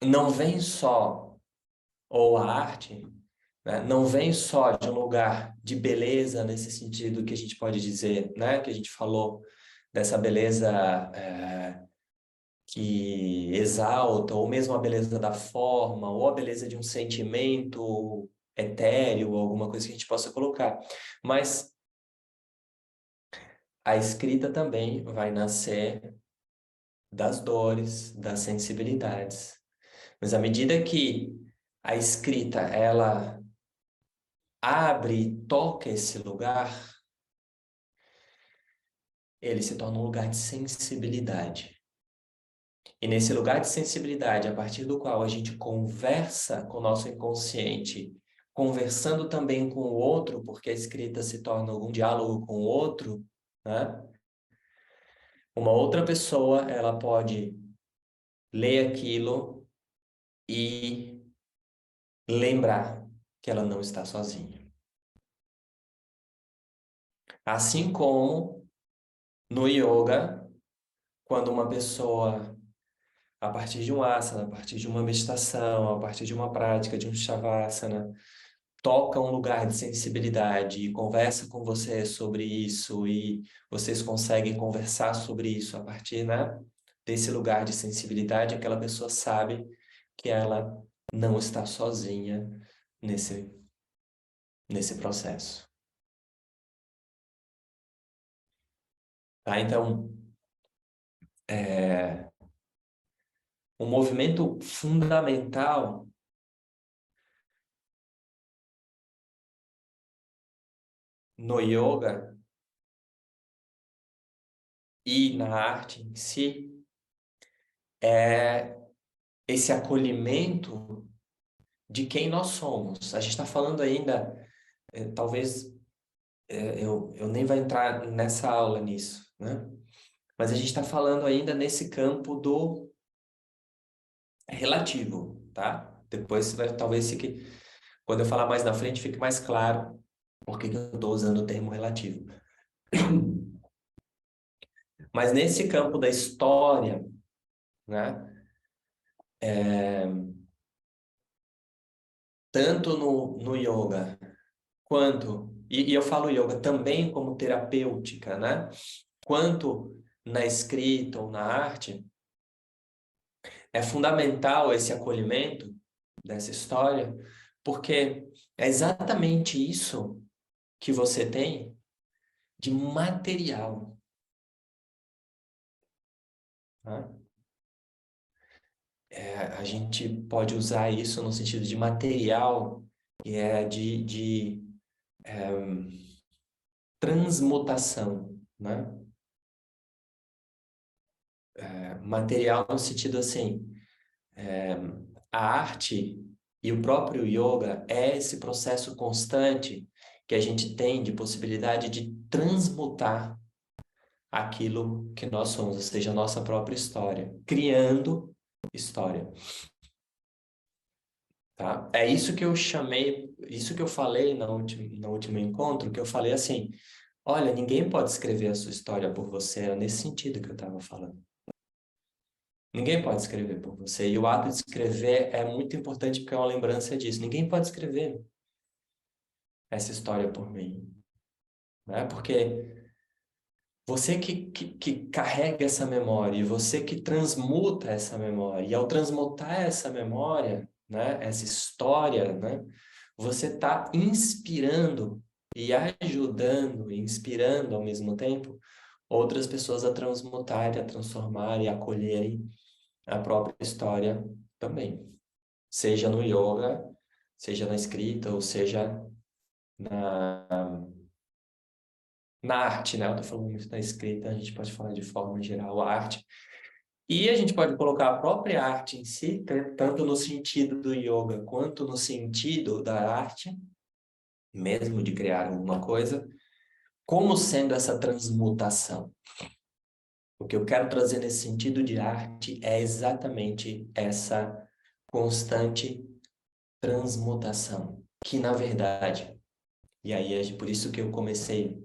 não vem só, ou a arte, né, não vem só de um lugar de beleza, nesse sentido que a gente pode dizer, né, que a gente falou, dessa beleza que exalta, ou mesmo a beleza da forma, ou a beleza de um sentimento etéreo, alguma coisa que a gente possa colocar. Mas a escrita também vai nascer das dores, das sensibilidades. Mas à medida que a escrita, ela abre e toca esse lugar, ele se torna um lugar de sensibilidade. E nesse lugar de sensibilidade, a partir do qual a gente conversa com o nosso inconsciente, conversando também com o outro, porque a escrita se torna um diálogo com o outro, né? Uma outra pessoa, ela pode ler aquilo e lembrar que ela não está sozinha. Assim como no yoga, quando uma pessoa, a partir de um asana, a partir de uma meditação, a partir de uma prática, de um shavasana, toca um lugar de sensibilidade e conversa com você sobre isso e vocês conseguem conversar sobre isso a partir, né, desse lugar de sensibilidade, aquela pessoa sabe que ela não está sozinha nesse, nesse processo. Tá? Então, um movimento fundamental no yoga e na arte em si é esse acolhimento de quem nós somos. A gente está falando ainda, talvez eu nem vou entrar nessa aula nisso, né? Mas a gente está falando ainda nesse campo do relativo, tá? Depois vai, talvez fique, quando eu falar mais na frente, fique mais claro por que que eu estou usando o termo relativo. Mas nesse campo da história, né? Tanto no yoga quanto, e eu falo yoga também como terapêutica, né? Quanto na escrita ou na arte, é fundamental esse acolhimento dessa história, porque é exatamente isso que você tem de material, tá? A gente pode usar isso no sentido de material, que é de transmutação, né? Material no sentido assim, a arte e o próprio yoga é esse processo constante que a gente tem de possibilidade de transmutar aquilo que nós somos, ou seja, a nossa própria história, criando história, tá? É isso que eu chamei, isso que eu falei no último encontro, que eu falei assim, olha, ninguém pode escrever a sua história por você, era nesse sentido que eu estava falando. Ninguém pode escrever por você. E o ato de escrever é muito importante porque é uma lembrança disso. Ninguém pode escrever essa história por mim, né? Porque você que carrega essa memória e você que transmuta essa memória. E ao transmutar essa memória, né? Essa história, né? Você está inspirando e ajudando, e inspirando ao mesmo tempo, outras pessoas a transmutarem, a transformarem, a acolherem a própria história também. Seja no yoga, seja na escrita, ou seja na, na arte, né? Eu estou falando muito da escrita, a gente pode falar de forma geral a arte. E a gente pode colocar a própria arte em si, tanto no sentido do yoga quanto no sentido da arte, mesmo de criar alguma coisa, como sendo essa transmutação. O que eu quero trazer nesse sentido de arte é exatamente essa constante transmutação, que na verdade, e aí é por isso que eu comecei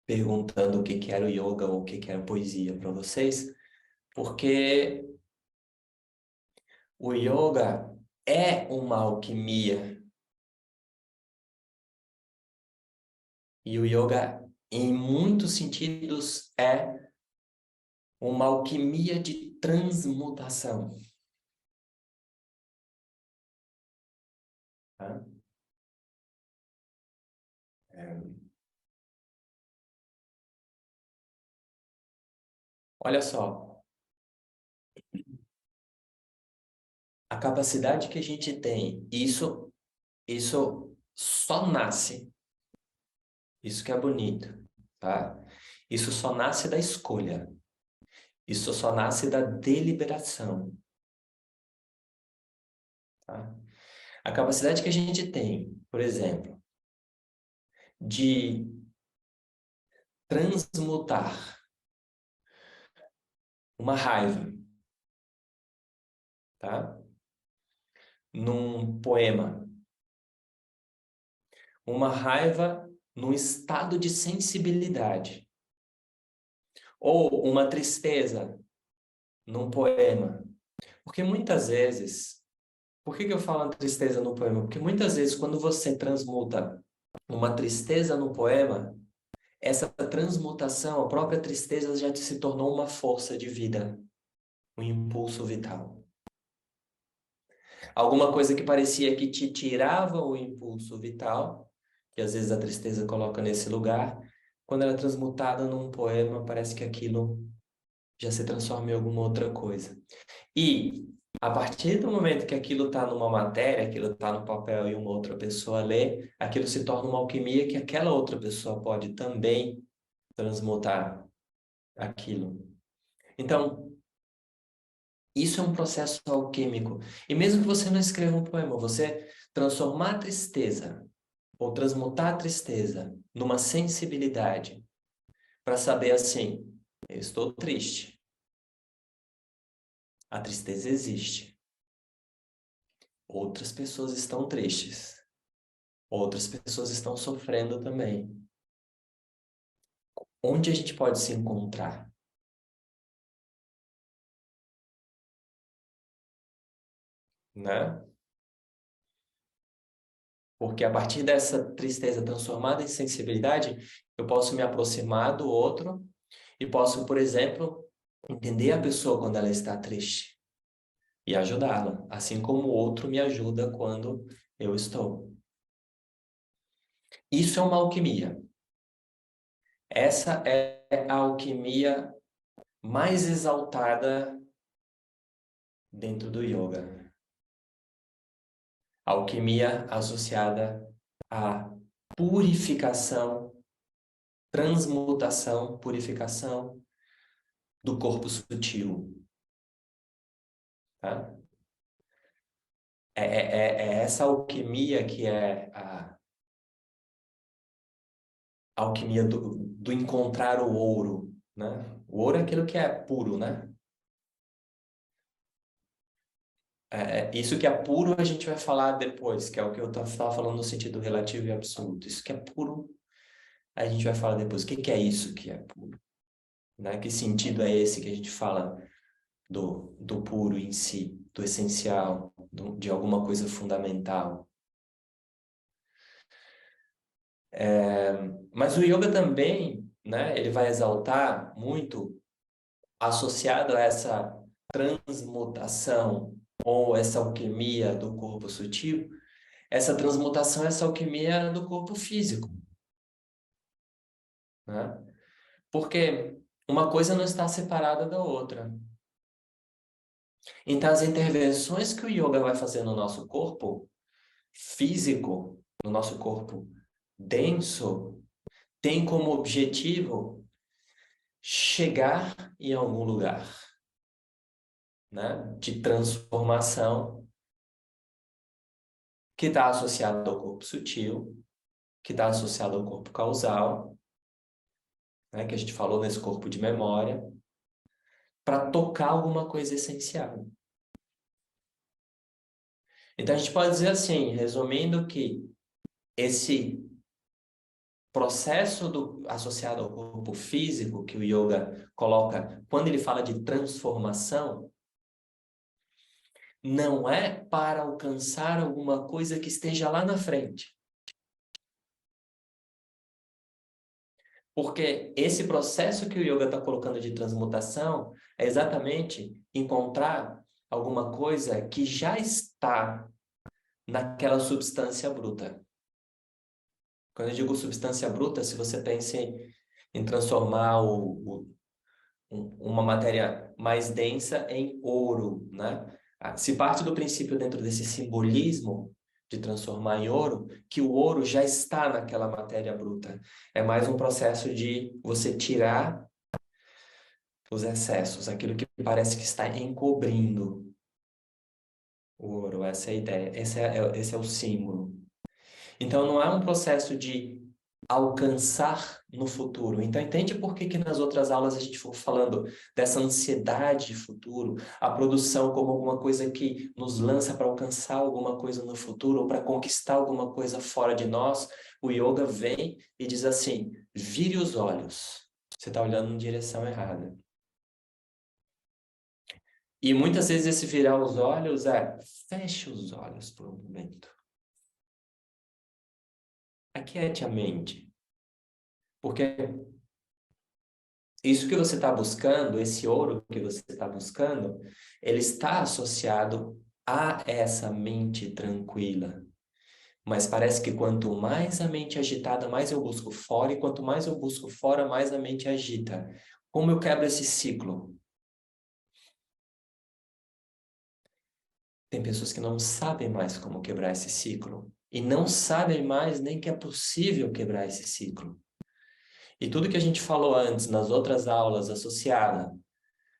perguntando o que que era o yoga ou o que que era poesia para vocês, porque o yoga é uma alquimia. E o yoga, em muitos sentidos, é uma alquimia de transmutação. Tá? Olha só, a capacidade que a gente tem, isso só nasce, isso que é bonito, tá? Isso só nasce da escolha, isso só nasce da deliberação, tá? A capacidade que a gente tem, por exemplo, de transmutar uma raiva, tá? Num poema, uma raiva num estado de sensibilidade, ou uma tristeza num poema. Porque muitas vezes, por que eu falo tristeza no poema? Porque muitas vezes quando você transmuta uma tristeza no poema, essa transmutação, a própria tristeza já se tornou uma força de vida, um impulso vital. Alguma coisa que parecia que te tirava o impulso vital, que às vezes a tristeza coloca nesse lugar, quando ela é transmutada num poema, parece que aquilo já se transforma em alguma outra coisa. E a partir do momento que aquilo está numa matéria, aquilo está no papel e uma outra pessoa lê, aquilo se torna uma alquimia que aquela outra pessoa pode também transmutar aquilo. Então, isso é um processo alquímico. E mesmo que você não escreva um poema, você transformar a tristeza ou transmutar a tristeza numa sensibilidade para saber assim, eu estou triste. A tristeza existe. Outras pessoas estão tristes. Outras pessoas estão sofrendo também. Onde a gente pode se encontrar? Né? Porque a partir dessa tristeza transformada em sensibilidade, eu posso me aproximar do outro e posso, por exemplo, entender a pessoa quando ela está triste e ajudá-la, assim como o outro me ajuda quando eu estou. Isso é uma alquimia. Essa é a alquimia mais exaltada dentro do yoga. Alquimia associada à purificação, transmutação, purificação do corpo sutil. Tá? É essa alquimia que é a alquimia do encontrar o ouro. Né? O ouro é aquilo que é puro, né? Isso que é puro a gente vai falar depois, que é o que eu estava falando no sentido relativo e absoluto. Isso que é puro, a gente vai falar depois. O que é isso que é puro? Né? Que sentido é esse que a gente fala do puro em si, do essencial, de alguma coisa fundamental? Mas o yoga também, né, ele vai exaltar muito, associado a essa transmutação ou essa alquimia do corpo sutil, essa transmutação, essa alquimia do corpo físico, né? Porque uma coisa não está separada da outra. Então, as intervenções que o yoga vai fazer no nosso corpo físico, no nosso corpo denso tem como objetivo chegar em algum lugar, né, de transformação que está associado ao corpo sutil, que está associado ao corpo causal, né, que a gente falou nesse corpo de memória, para tocar alguma coisa essencial. Então a gente pode dizer assim, resumindo, que esse processo associado ao corpo físico que o yoga coloca quando ele fala de transformação não é para alcançar alguma coisa que esteja lá na frente. Porque esse processo que o yoga está colocando de transmutação é exatamente encontrar alguma coisa que já está naquela substância bruta. Quando eu digo substância bruta, se você pensa em transformar uma matéria mais densa em ouro, né? Se parte do princípio dentro desse simbolismo de transformar em ouro, que o ouro já está naquela matéria bruta. É mais um processo de você tirar os excessos, aquilo que parece que está encobrindo o ouro. Essa é a ideia, esse é o símbolo. Então, não é um processo de alcançar no futuro. Então, entende por que nas outras aulas a gente foi falando dessa ansiedade de futuro, a produção como alguma coisa que nos lança para alcançar alguma coisa no futuro ou para conquistar alguma coisa fora de nós. O yoga vem e diz assim, vire os olhos. Você está olhando em direção errada. E muitas vezes esse virar os olhos feche os olhos por um momento. Aquiete a mente. Porque isso que você está buscando, esse ouro que você está buscando, ele está associado a essa mente tranquila. Mas parece que quanto mais a mente agitada, mais eu busco fora, e quanto mais eu busco fora, mais a mente agita. Como eu quebro esse ciclo? Tem pessoas que não sabem mais como quebrar esse ciclo. E não sabem mais nem que é possível quebrar esse ciclo. E tudo que a gente falou antes, nas outras aulas, associada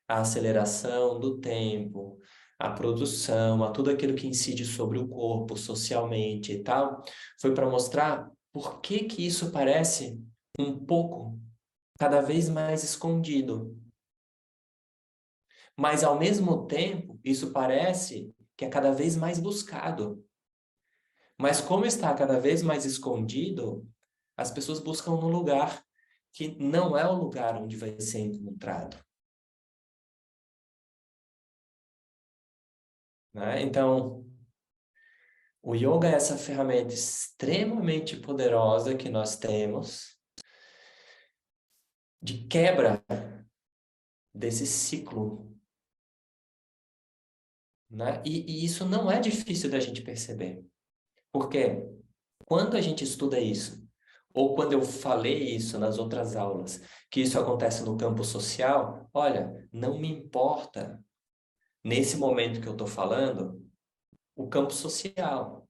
à aceleração do tempo, à produção, a tudo aquilo que incide sobre o corpo, socialmente e tal, foi para mostrar por que que isso parece um pouco, cada vez mais escondido. Mas, ao mesmo tempo, isso parece que é cada vez mais buscado. Mas como está cada vez mais escondido, as pessoas buscam num lugar que não é o lugar onde vai ser encontrado. Né? Então, o yoga é essa ferramenta extremamente poderosa que nós temos de quebra desse ciclo. Né? E isso não é difícil da gente perceber. Porque quando a gente estuda isso, ou quando eu falei isso nas outras aulas, que isso acontece no campo social, olha, não me importa, nesse momento que eu estou falando, o campo social.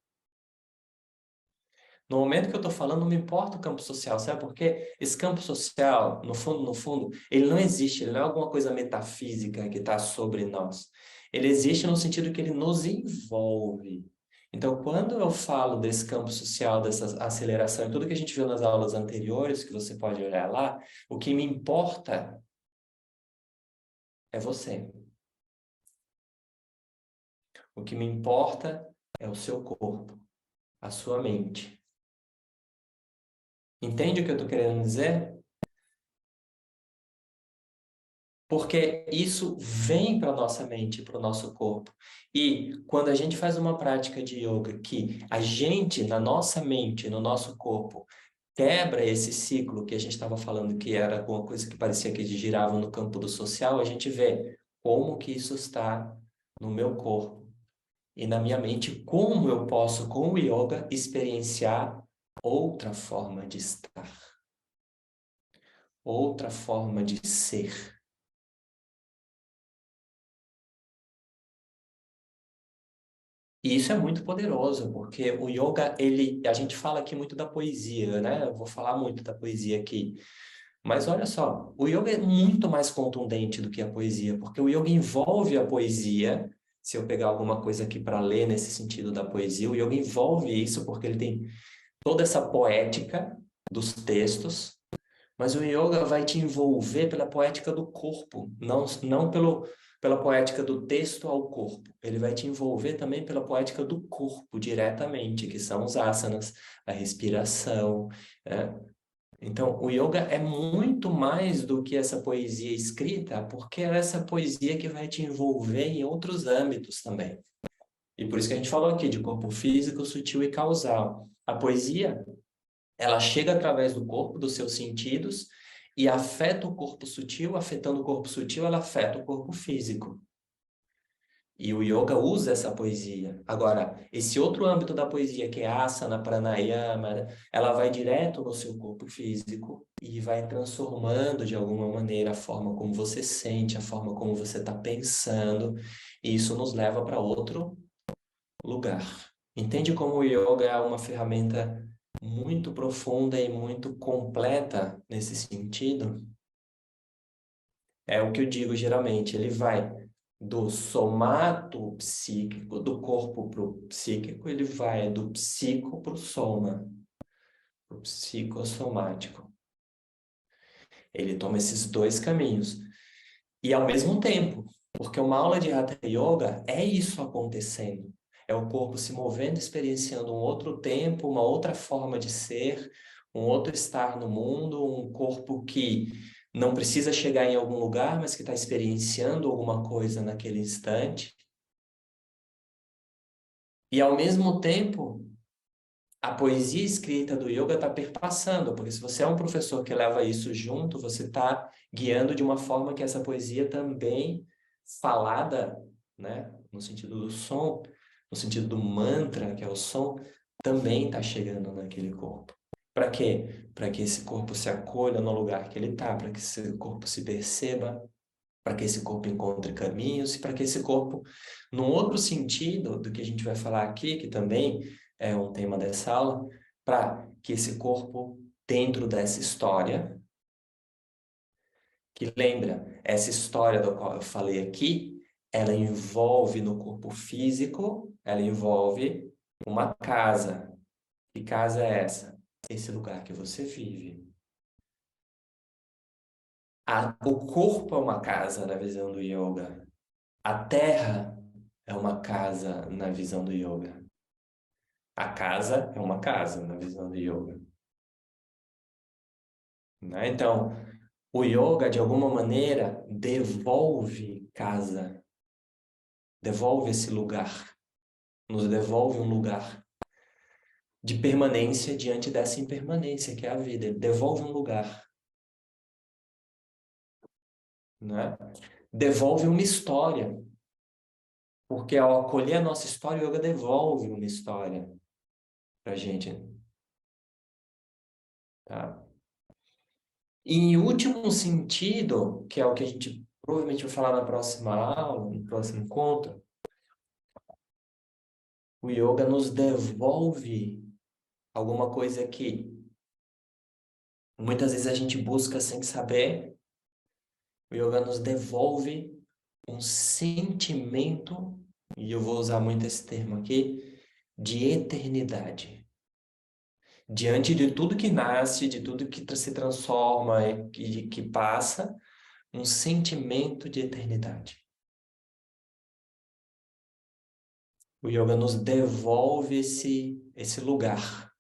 No momento que eu estou falando, não me importa o campo social, sabe por quê? Esse campo social, no fundo, ele não existe, ele não é alguma coisa metafísica que está sobre nós. Ele existe no sentido que ele nos envolve. Então, quando eu falo desse campo social, dessa aceleração, e tudo que a gente viu nas aulas anteriores, que você pode olhar lá, o que me importa é você. O que me importa é o seu corpo, a sua mente. Entende o que eu estou querendo dizer? Porque isso vem para a nossa mente, para o nosso corpo. E quando a gente faz uma prática de yoga que a gente, na nossa mente, no nosso corpo, quebra esse ciclo que a gente estava falando, que era alguma coisa que parecia que girava no campo do social, a gente vê como que isso está no meu corpo e na minha mente, como eu posso, com o yoga, experienciar outra forma de estar, outra forma de ser. E isso é muito poderoso, porque o yoga, a gente fala aqui muito da poesia, né? Eu vou falar muito da poesia aqui. Mas olha só, o yoga é muito mais contundente do que a poesia, porque o yoga envolve a poesia. Se eu pegar alguma coisa aqui para ler nesse sentido da poesia, o yoga envolve isso porque ele tem toda essa poética dos textos, mas o yoga vai te envolver pela poética do corpo, não pela poética do texto ao corpo. Ele vai te envolver também pela poética do corpo diretamente, que são os asanas, a respiração, né? Então, o yoga é muito mais do que essa poesia escrita, porque é essa poesia que vai te envolver em outros âmbitos também. E por isso que a gente falou aqui de corpo físico, sutil e causal. A poesia, ela chega através do corpo, dos seus sentidos, e afeta o corpo sutil, afetando o corpo sutil, ela afeta o corpo físico. E o yoga usa essa poesia. Agora, esse outro âmbito da poesia, que é asana, pranayama, ela vai direto no seu corpo físico e vai transformando de alguma maneira a forma como você sente, a forma como você está pensando. E isso nos leva para outro lugar. Entende como o yoga é uma ferramenta muito profunda e muito completa nesse sentido? É o que eu digo geralmente, ele vai do somato psíquico, do corpo para o psíquico, ele vai do psico para o soma, para o psicossomático. Ele toma esses dois caminhos. E ao mesmo tempo, porque uma aula de Hatha Yoga é isso acontecendo. É o corpo se movendo, experienciando um outro tempo, uma outra forma de ser, um outro estar no mundo, um corpo que não precisa chegar em algum lugar, mas que está experienciando alguma coisa naquele instante. E ao mesmo tempo, a poesia escrita do yoga está perpassando, porque se você é um professor que leva isso junto, você está guiando de uma forma que essa poesia também falada, né, no sentido do som, no sentido do mantra, que é o som, também está chegando naquele corpo. Para quê? Para que esse corpo se acolha no lugar que ele está, para que esse corpo se perceba, para que esse corpo encontre caminhos e para que esse corpo, num outro sentido do que a gente vai falar aqui, que também é um tema dessa aula, para que esse corpo, dentro dessa história, que lembra, essa história da qual eu falei aqui, ela envolve no corpo físico, ela envolve uma casa. Que casa é essa? Esse lugar que você vive. O corpo é uma casa na visão do yoga. A terra é uma casa na visão do yoga. A casa é uma casa na visão do yoga, né? Então, o yoga, de alguma maneira, devolve casa, devolve esse lugar, nos devolve um lugar de permanência diante dessa impermanência que é a vida. Ele devolve um lugar, né? Devolve uma história, porque ao acolher a nossa história, o yoga devolve uma história pra gente, tá? E em último sentido, que é o que a gente provavelmente vai falar na próxima aula, no próximo encontro, o yoga nos devolve alguma coisa que muitas vezes a gente busca sem saber. O yoga nos devolve um sentimento, e eu vou usar muito esse termo aqui, de eternidade. Diante de tudo que nasce, de tudo que se transforma e que passa, um sentimento de eternidade. O yoga nos devolve esse lugar.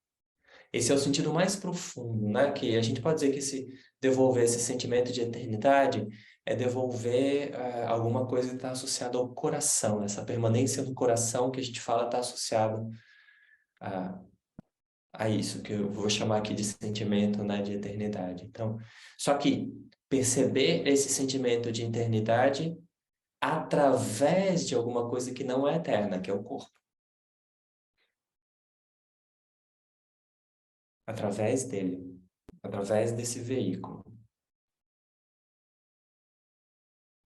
Esse é o sentido mais profundo, né? Que a gente pode dizer que devolver esse sentimento de eternidade é devolver alguma coisa que está associada ao coração. Essa permanência no coração que a gente fala está associada a, a isso, que eu vou chamar aqui de sentimento, né, de eternidade. Então, só que perceber esse sentimento de eternidade através de alguma coisa que não é eterna, que é o corpo. Através dele, através desse veículo.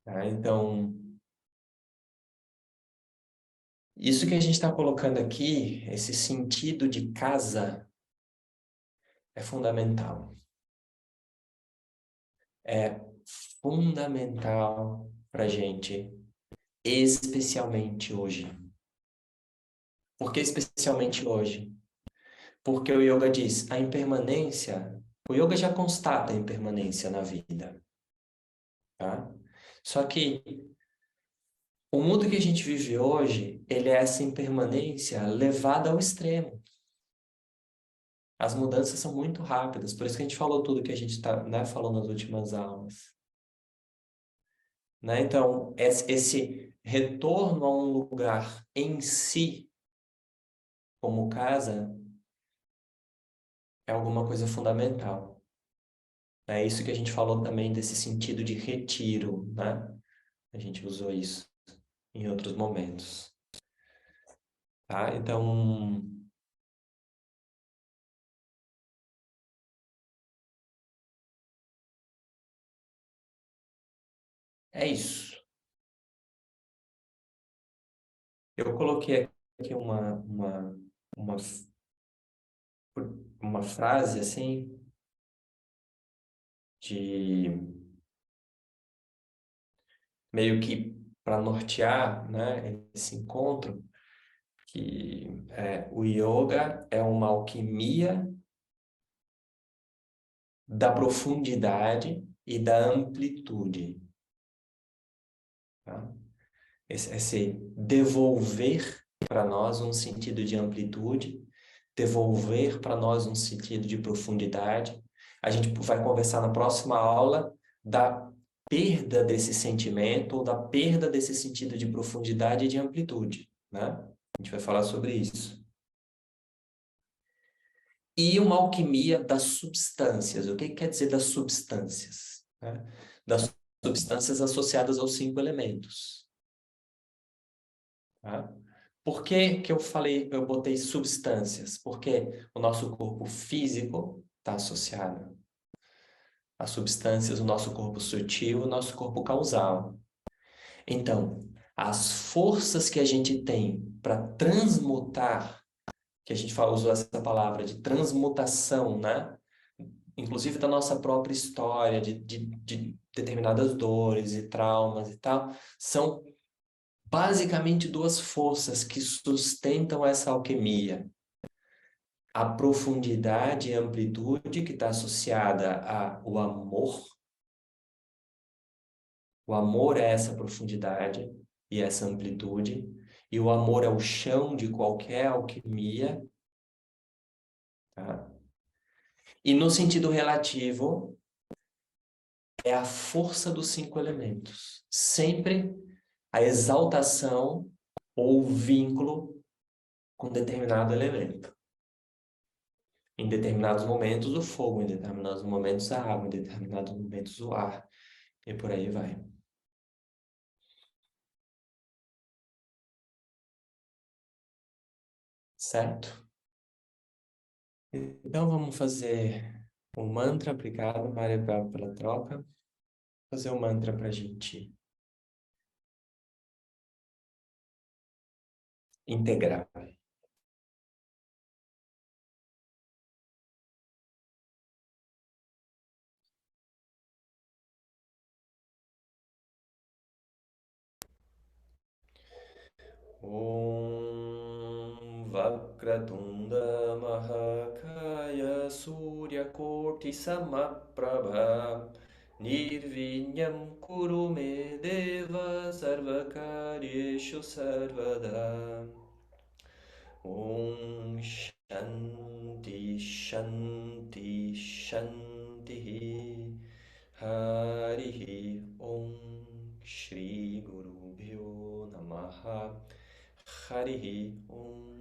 Tá? Então, Isso que a gente está colocando aqui, esse sentido de casa, é fundamental. É fundamental para a gente, especialmente hoje. Por que especialmente hoje? Porque o yoga diz, a impermanência, o yoga já constata a impermanência na vida, tá? Só que o mundo que a gente vive hoje, ele é essa impermanência levada ao extremo. As mudanças são muito rápidas, por isso que a gente falou tudo que a gente está, né, falou nas últimas aulas, né? Então, esse retorno a um lugar em si, como casa, é alguma coisa fundamental. É isso que a gente falou também desse sentido de retiro, né? A gente usou isso em outros momentos, tá? Então, é isso. Eu coloquei aqui uma, uma frase assim de meio que para nortear, né, esse encontro, que o yoga é uma alquimia da profundidade e da amplitude, tá? Esse devolver para nós um sentido de amplitude, devolver para nós um sentido de profundidade. A gente vai conversar na próxima aula da perda desse sentimento ou da perda desse sentido de profundidade e de amplitude, né? A gente vai falar sobre isso. E uma alquimia das substâncias. O que quer dizer das substâncias, né? Das substâncias associadas aos cinco elementos, tá? Por que que eu botei substâncias? Porque o nosso corpo físico está associado às substâncias, o nosso corpo sutil, o nosso corpo causal. Então, as forças que a gente tem para transmutar, que a gente fala, usou essa palavra de transmutação, né? Inclusive da nossa própria história, de determinadas dores e traumas e tal, são basicamente duas forças que sustentam essa alquimia. A profundidade e amplitude que está associada ao amor. O amor é essa profundidade e essa amplitude. E o amor é o chão de qualquer alquimia, tá? E no sentido relativo, é a força dos cinco elementos. Sempre a exaltação ou vínculo com determinado elemento. Em determinados momentos, o fogo, em determinados momentos, a água, em determinados momentos, o ar, e por aí vai. Certo? Então vamos fazer o mantra. Obrigado, Maria, pela troca. Fazer o mantra para a gente integrar. Om Vakratunda Mahakaya Suryakorti Samaprabha Nirvinyam Kurume Deva Sarvakaryeshu Sarvada. Om Shanti Shanti Shanti Harihi Om Shri Guru Bhyo Namaha Harihi Om